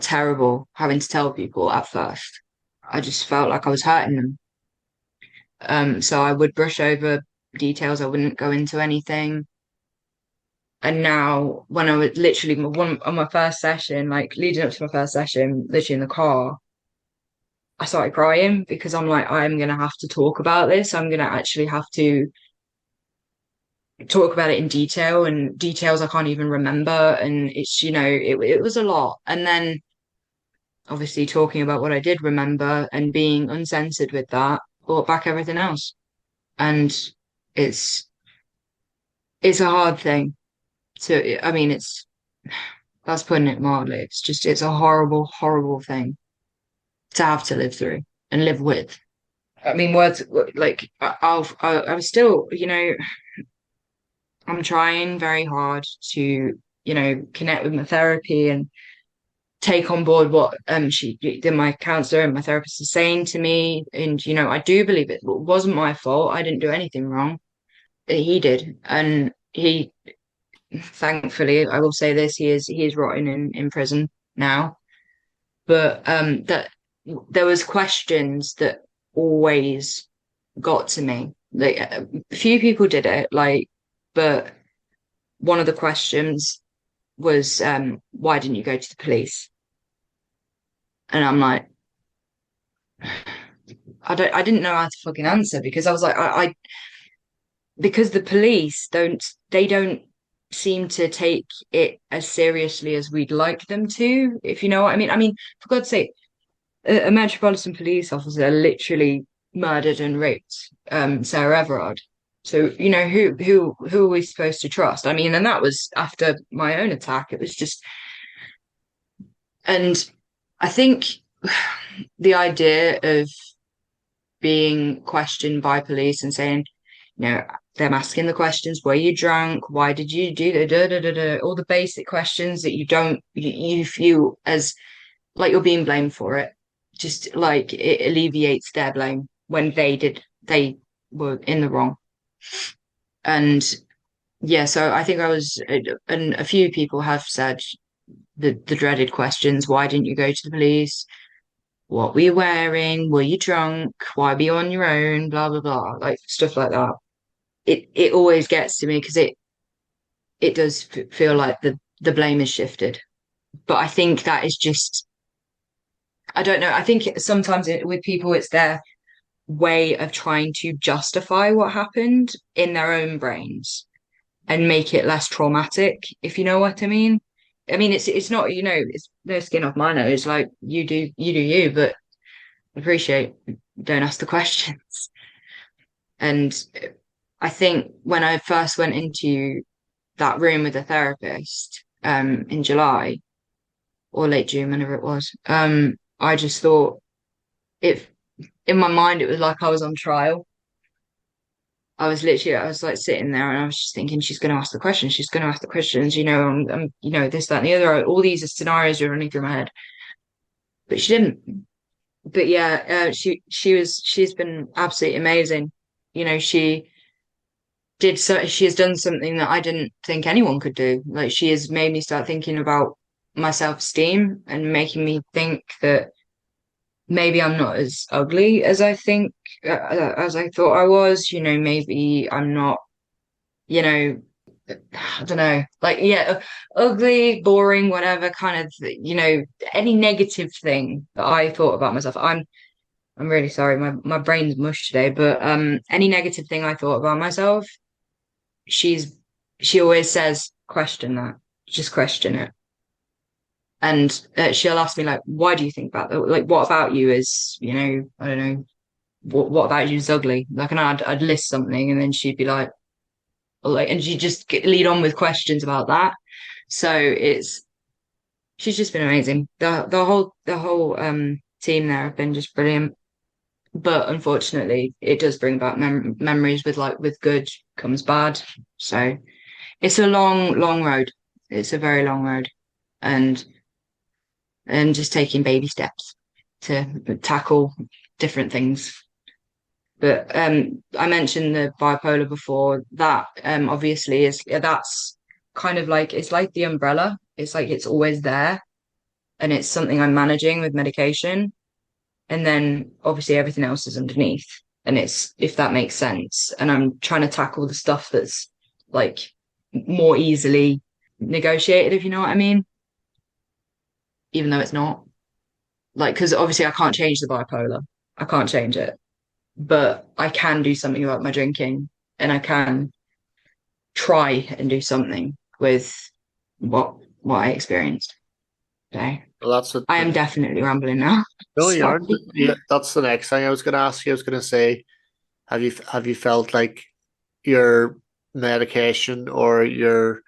terrible having to tell people at first. I just felt like I was hurting them. So I would brush over details. I wouldn't go into anything. And now, when I was literally one on my first session, like leading up to my first session, literally in the car, I started crying because I'm like, I'm gonna have to talk about this. I'm gonna actually have to talk about it in detail and details I can't even remember. And it was a lot. And then obviously talking about what I did remember and being uncensored with that brought back everything else. And it's it's a hard thing to, I mean, that's putting it mildly. It's a horrible, horrible thing to have to live through and live with. I mean, words like I was still, I'm trying very hard to, connect with my therapy and take on board what my counselor and my therapist is saying to me. And, I do believe it wasn't my fault. I didn't do anything wrong. He did. And he, thankfully, I will say this, he is rotting in prison now. But that there was questions that always got to me. Like a few people did it, but one of the questions was, why didn't you go to the police? And I'm like, I didn't know how to fucking answer because I was like, because the police don't seem to take it as seriously as we'd like them to, if you know what I mean. I mean, for God's sake, a Metropolitan Police officer literally murdered and raped Sarah Everard. So, who are we supposed to trust? I mean, and that was after my own attack. It was just, and I think the idea of being questioned by police and saying, them asking the questions, were you drunk? Why did you do the da, da, da, da, all the basic questions that you feel as like you're being blamed for it. Just like it alleviates their blame when they were in the wrong. And yeah, so I think and a few people have said the dreaded questions. Why didn't you go to the police? What were you wearing? Were you drunk? Why were you on your own? Blah blah blah, like stuff like that. It always gets to me because it does feel like the blame is shifted. But I think that is just, I don't know. I think sometimes with people, it's their way of trying to justify what happened in their own brains and make it less traumatic, if you know what I mean. I mean, it's not, it's no skin off my nose. Like you do you, but appreciate, don't ask the questions. And I think when I first went into that room with the therapist, in July or late June, whenever it was, I just thought it in my mind, it was like I was on trial. I was like sitting there and I was just thinking, she's going to ask the questions. She's going to ask the questions, this, that, and the other. All these scenarios are running through my head, but she didn't. But yeah, she's been absolutely amazing. She she has done something that I didn't think anyone could do. Like she has made me start thinking about my self-esteem and making me think that maybe I'm not as ugly as as I thought I was. Maybe I'm not, you know, I don't know, like, yeah, ugly, boring, whatever kind of, any negative thing that I thought about myself. I'm really sorry. My brain's mush today, but any negative thing I thought about myself, she's, she always says, question that, just question it. And she'll ask me like, why do you think about that? Like, what about you is, I don't know, what about you is ugly? Like, and I'd list something, and then she'd be like, and she'd just lead on with questions about that. So she's just been amazing. The whole team there have been just brilliant. But unfortunately, it does bring back memories with good comes bad. So it's a long, long road. It's a very long road, and just taking baby steps to tackle different things. But I mentioned the bipolar before. That obviously that's kind of like, it's like the umbrella. It's like it's always there, and it's something I'm managing with medication. And then obviously everything else is underneath. And it's, if that makes sense. And I'm trying to tackle the stuff that's like more easily negotiated, if you know what I mean, even though it's not. Like, because obviously I can't change the bipolar. I can't change it, but I can do something about my drinking, and I can try and do something with what I experienced. So Well, that's what I am definitely rambling now. no, you Sorry. aren't. Yeah, that's the next thing I was going to ask you. I was going to say, have you felt like your medication or your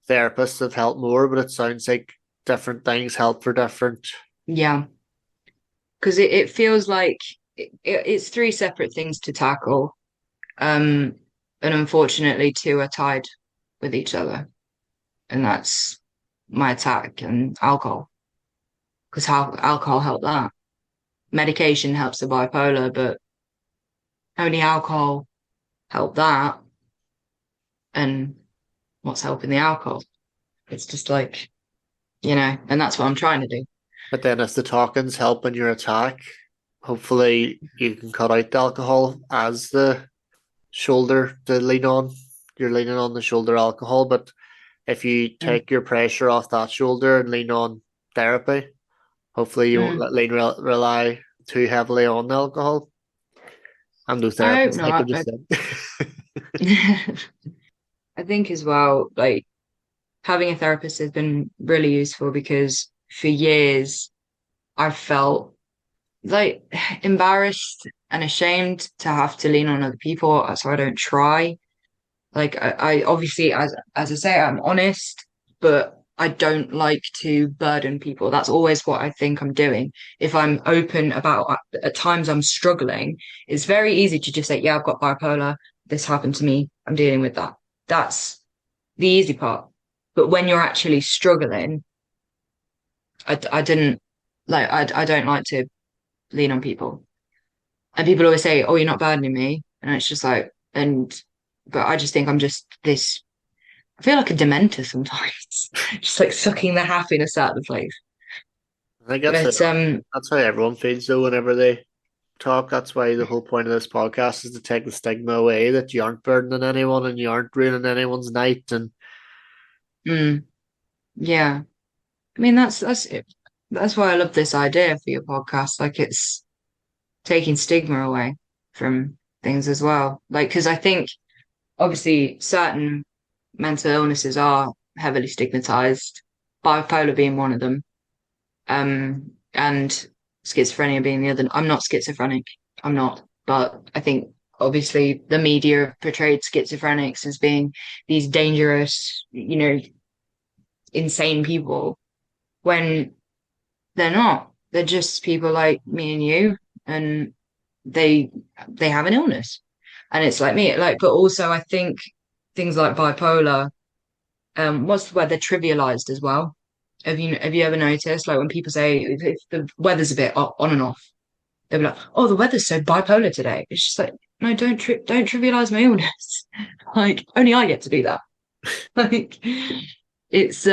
therapist have helped more? But it sounds like different things help for different. Yeah, because it feels like it's three separate things to tackle. And unfortunately, two are tied. with each other, and that's my attack and alcohol. Because how alcohol helped that. Medication helps the bipolar, but only alcohol helped that. And what's helping the alcohol? It's just like, and that's what I'm trying to do. But then if the talking's helping your attack, hopefully you can cut out the alcohol as the shoulder to lean on. You're leaning on the shoulder alcohol, but if you Mm. take your pressure off that shoulder and lean on therapy, hopefully you won't Mm. rely too heavily on the alcohol. I'm no I hope therapist, I can not. just say. I think as well, like having a therapist has been really useful because for years I felt like embarrassed and ashamed to have to lean on other people, so I don't try. Like I obviously, as I say, I'm honest, but I don't like to burden people. That's always what I think I'm doing. If I'm open about at times I'm struggling, it's very easy to just say, yeah, I've got bipolar. This happened to me. I'm dealing with that. That's the easy part. But when you're actually struggling, I didn't like, I don't like to lean on people. And people always say, oh, you're not burdening me. And it's just like, but I just think I'm just this, I feel like a dementor sometimes, just like sucking the happiness out of the place. I think But that's how everyone feels though whenever they talk. That's why the whole point of this podcast is to take the stigma away that you aren't burdening anyone and you aren't ruining anyone's night. And mm, yeah, I mean, that's it. That's why I love this idea for your podcast. Like it's taking stigma away from things as well. Like, because I think obviously certain mental illnesses are heavily stigmatized, bipolar being one of them. And schizophrenia being the other. I'm not schizophrenic. I'm not. But I think obviously the media portrayed schizophrenics as being these dangerous, insane people when they're not. They're just people like me and you, and they they have an illness. And it's like me, like, but also I think things like bipolar, what's the word? They're trivialized as well. Have you ever noticed like when people say if the weather's a bit on and off, they'll be like, "Oh, the weather's so bipolar today." It's just like, no, don't trivialize my illness. Like only I get to do that. Like it's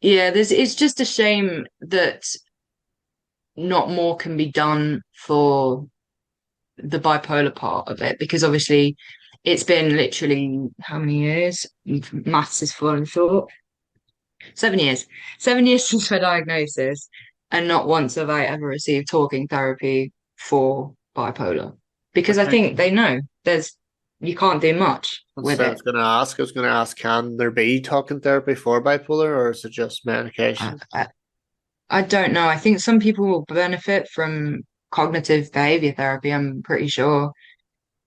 yeah, it's just a shame that not more can be done for the bipolar part of it because obviously it's been literally how many years? Maths is falling short. 7 years. 7 years since my diagnosis, and not once have I ever received talking therapy for bipolar. Because I okay. think they know you can't do much That's with what I it. was going to ask. I was going to ask, can there be talking therapy for bipolar or is it just I, medication? I, I don't know. I think some people will benefit from cognitive behavior therapy, I'm pretty sure.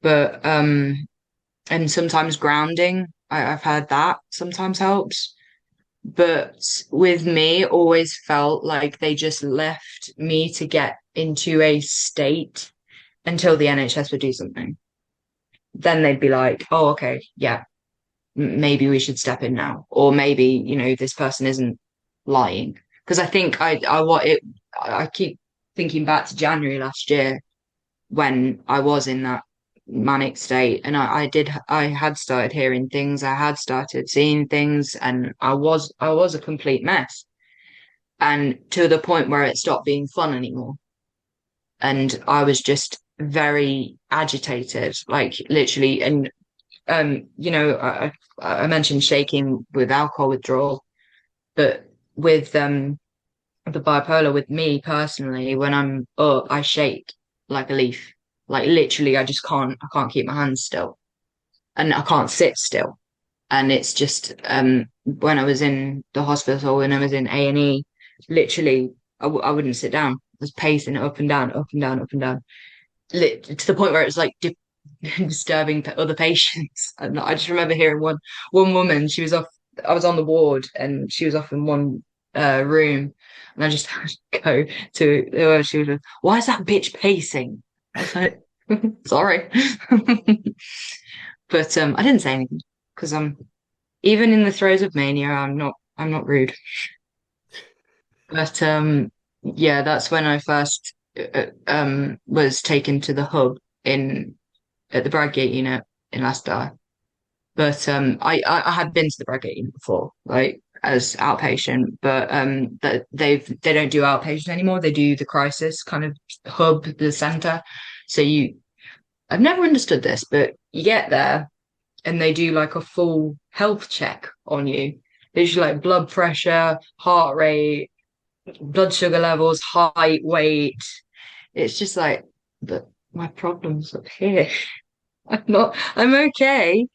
But and sometimes grounding, I've heard that sometimes helps. But with me, it always felt like they just left me to get into a state until the NHS would do something. Then they'd be like, oh, okay, yeah, maybe we should step in now. Or maybe, this person isn't lying. Because I think I keep thinking back to January last year when I was in that manic state and I had started hearing things, I had started seeing things, and I was a complete mess. And to the point where it stopped being fun anymore. And I was just very agitated, like literally. And I mentioned shaking with alcohol withdrawal, but with the bipolar, with me personally, when I'm up, I shake like a leaf. Like literally, I can't keep my hands still, and I can't sit still. And it's just when I was in the hospital, when I was in A&E, literally, I wouldn't sit down. I was pacing up and down, up and down, up and down, to the point where it was like disturbing other patients. And I just remember hearing one woman, she was off. I was on the ward, and she was off in one room, and I just had to go to her. She was like, "Why is that bitch pacing?" I was like, "Sorry," but I didn't say anything because I'm even in the throes of mania, I'm not rude. But yeah, that's when I first was taken to the hub in at the Bradgate unit in Leicester. But I had been to the Bradgate unit before, like as outpatient, but that they don't do outpatient anymore. They do the crisis kind of hub, the center. So I've never understood this, but you get there and they do like a full health check on you. They do like blood pressure, heart rate, blood sugar levels, height, weight. It's just like, but my problem's up here. I'm okay.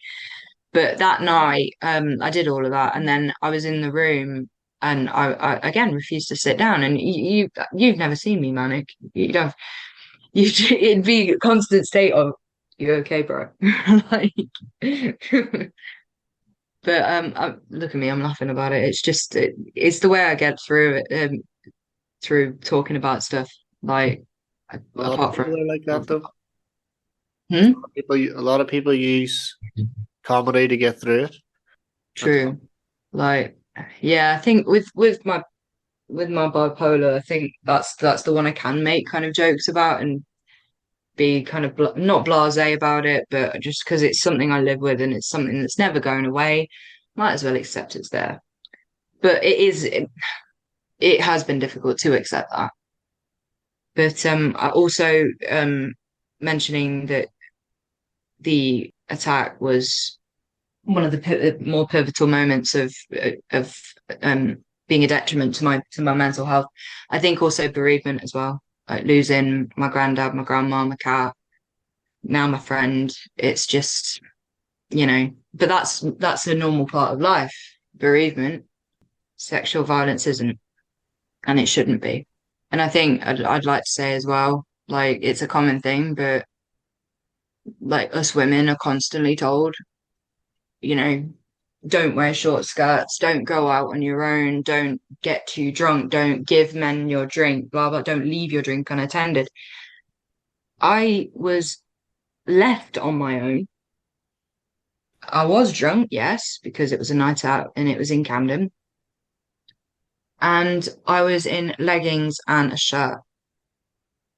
But that night, I did all of that, and then I was in the room, and I again refused to sit down. And you've never seen me manic. You don't. It'd be a constant state of, "You okay, bro?" Like, but look at me, I'm laughing about it. It's just it's the way I get through it, through talking about stuff. Like A lot of apart from, people are like that, though. hmm? A lot of people use comedy to get through it. True. Like, yeah, I think with my bipolar, I think that's the one I can make kind of jokes about and be kind of not blasé about it, but just because it's something I live with and it's something that's never going away, might as well accept it's there. But it has been difficult to accept that. But I also mentioning that the attack was one of the more pivotal moments of being a detriment to my mental health. I think also bereavement as well, like losing my granddad, my grandma, my cat, now my friend. It's just, but that's a normal part of life. Bereavement, sexual violence isn't, and it shouldn't be. And I think I'd like to say as well, like it's a common thing, but like us women are constantly told, you know, don't wear short skirts, don't go out on your own, don't get too drunk, don't give men your drink, blah, blah, don't leave your drink unattended. I was left on my own. I was drunk, yes, because it was a night out and it was in Camden. And I was in leggings and a shirt.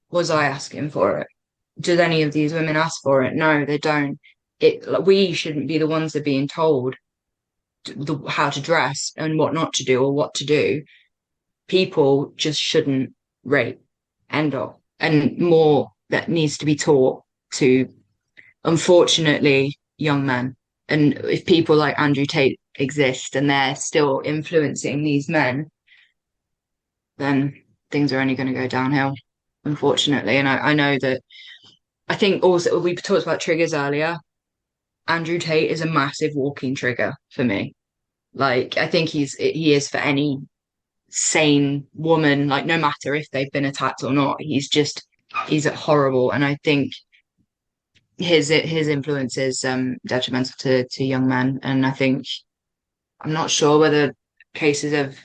Was I asking for it? Did any of these women ask for it? No, they don't. We shouldn't be the ones that are being told how to dress and what not to do or what to do. People just shouldn't rape, end of. And more that needs to be taught to, unfortunately, young men. And if people like Andrew Tate exist and they're still influencing these men, then things are only going to go downhill, unfortunately. And I know that I think also we talked about triggers earlier. Andrew Tate is a massive walking trigger for me. Like I think he is for any sane woman, like no matter if they've been attacked or not, he's horrible. And I think his influence is detrimental to young men. And I think I'm not sure whether cases of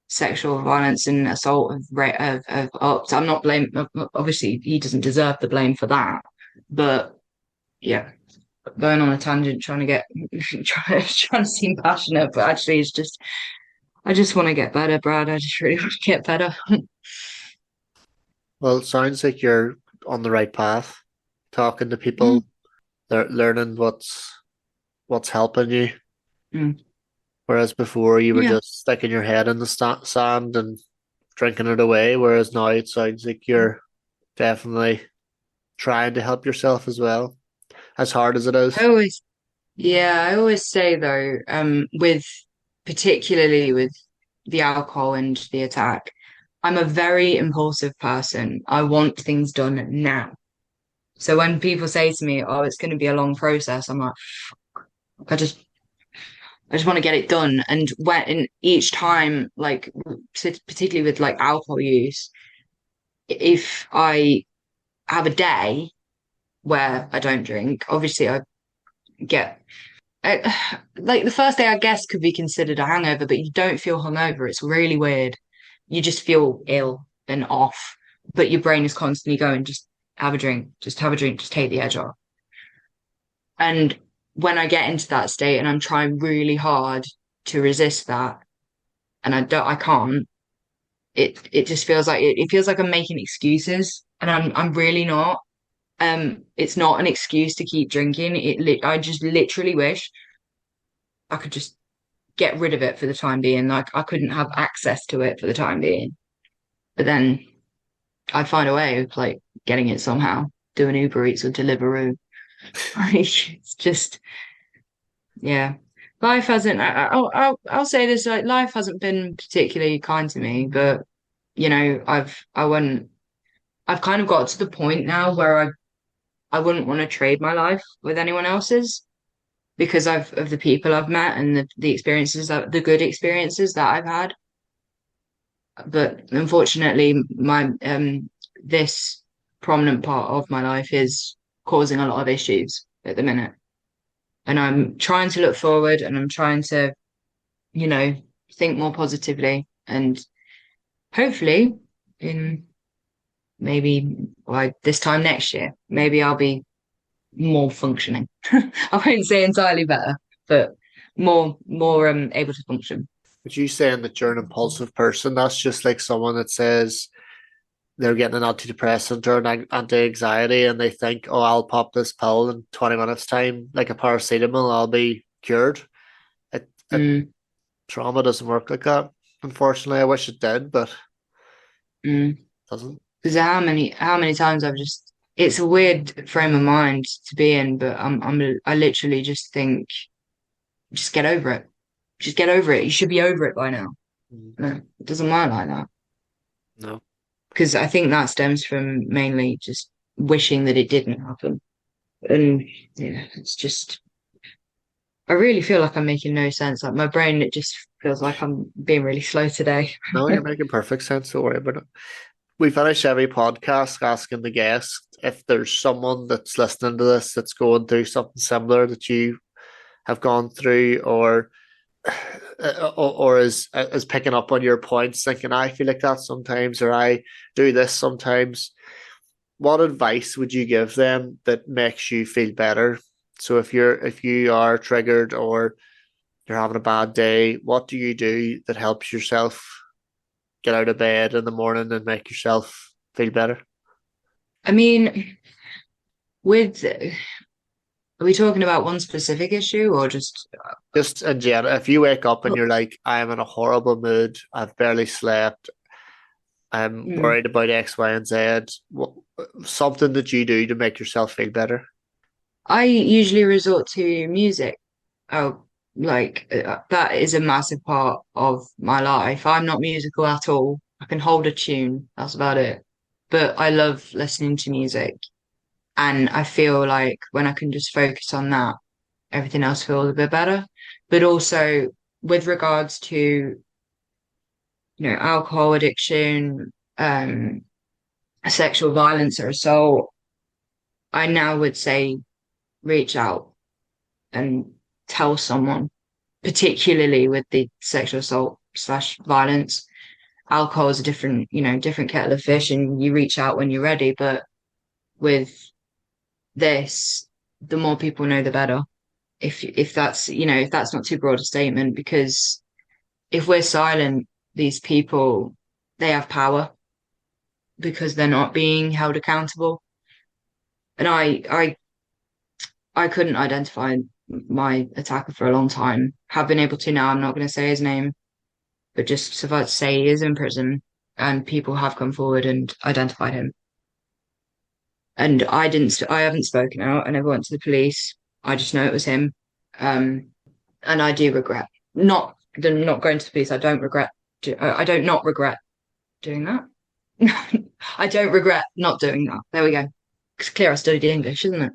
sexual violence and assault of ups. I'm not blame. Obviously, he doesn't deserve the blame for that. But yeah, going on a tangent, trying to get trying to seem passionate, but actually, it's just I just want to get better, Brad. I just really want to get better. Well, it sounds like you're on the right path, talking to Mm, people, they're learning what's helping you. mm. Whereas before you were Yeah. just sticking your head in the sand and drinking it away. Whereas now it sounds like you're definitely trying to help yourself as well, as hard as it I is. always, yeah, I always say though, particularly with the alcohol and the attack, I'm a very impulsive person. I want things done now. So when people say to me, "Oh, it's going to be a long process," I'm like, I just, I just want to get it done. And when each time, like particularly with like alcohol use, if I have a day where I don't drink, obviously I get like the first day I guess could be considered a hangover, but you don't feel hungover. It's really weird. You just feel ill and off, but your brain is constantly going, just have a drink, just have a drink, just take the edge off. And when I get into that state and I'm trying really hard to resist that, and I can't, it just feels like it feels like I'm making excuses, and I'm really not. It's not an excuse to keep drinking. I just literally wish I could just get rid of it for the time being. Like I couldn't have access to it for the time being. But then I'd find a way of like getting it somehow, doing Uber Eats or Deliveroo. Like it's just, yeah. Life hasn't. I'll say this. Like life hasn't been particularly kind to me, but I've kind of got to the point now where I wouldn't want to trade my life with anyone else's because of the people I've met and the experiences the good experiences that I've had. But unfortunately, my this prominent part of my life is causing a lot of issues at the minute. And I'm trying to look forward and I'm trying to, you know, think more positively and hopefully in maybe like this time next year, maybe I'll be more functioning. I won't say entirely better, but more able to function. But you saying that you're an impulsive person, that's just like someone that says they're getting an antidepressant or an anti-anxiety and they think, oh, I'll pop this pill in 20 minutes time, like a paracetamol, I'll be cured. Mm, Trauma doesn't work like that. Unfortunately, I wish it did, but it mm. doesn't. Because how many times I've just it's a weird frame of mind to be in, but I literally just think just get over it. Just get over it. You should be over it by now. Mm. No, it doesn't work like that. No. Because I think that stems from mainly just wishing that it didn't happen. And yeah, it's just I really feel like I'm making no sense. Like my brain, it just feels like I'm being really slow today. No, you're making perfect sense. Don't worry about it. We finish every podcast asking the guest if there's someone that's listening to this that's going through something similar that you have gone through, or is picking up on your points, thinking I feel like that sometimes, or I do this sometimes. What advice would you give them that makes you feel better? So if you are triggered or you're having a bad day, what do you do that helps yourself get out of bed in the morning and make yourself feel better? I mean, with are we talking about one specific issue or just Just in general, if you wake up and you're like, I'm in a horrible mood, I've barely slept, I'm mm, worried about X, Y, and Z, something that you do to make yourself feel better. I usually resort to music. Oh, like that is a massive part of my life. I'm not musical at all. I can hold a tune. That's about it. But I love listening to music. And I feel like when I can just focus on that, everything else feels a bit better. But also with regards to, alcohol addiction, sexual violence or assault, I now would say reach out and tell someone, particularly with the sexual assault slash violence. Alcohol is a different kettle of fish, and you reach out when you're ready. But with this, the more people know, the better. If that's not too broad a statement, because if we're silent, these people they have power because they're not being held accountable. And I couldn't identify my attacker for a long time. Have been able to now. I'm not going to say his name, but just suffice to say he is in prison, and people have come forward and identified him. And I haven't spoken out. I never went to the police. I just know it was him. Um, and I do regret not going to the police. I don't regret. I don't not regret doing that. I don't regret not doing that. There we go. It's clear I studied English, isn't it?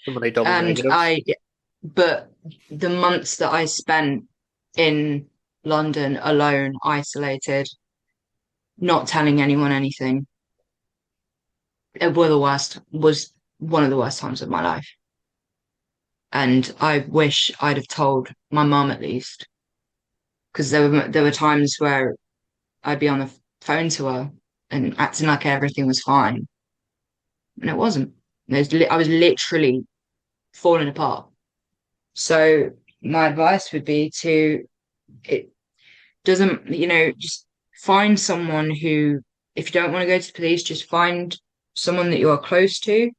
So many double And negatives. but the months that I spent in London alone, isolated, not telling anyone anything, was one of the worst times of my life. And I wish I'd have told my mum at least, because there were times where I'd be on the phone to her and acting like everything was fine, and it wasn't. I was literally falling apart. So my advice would be it doesn't, just find someone who, if you don't want to go to the police, just find someone that you are close to,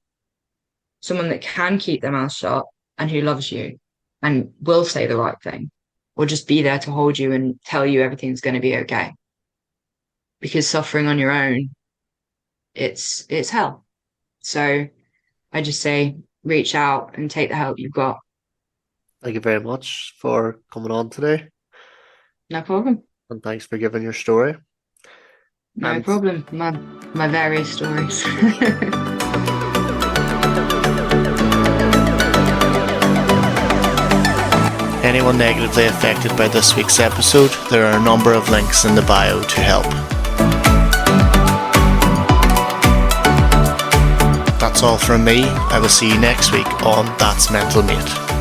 someone that can keep their mouth shut and who loves you and will say the right thing, or just be there to hold you and tell you everything's going to be okay. Because suffering on your own, it's hell. So I just say reach out and take the help you've got. Thank you very much for coming on today. No problem. And thanks for giving your story. No problem. My various stories. Anyone negatively affected by this week's episode, there are a number of links in the bio to help. That's all from me. I will see you next week on That's Mental Mate.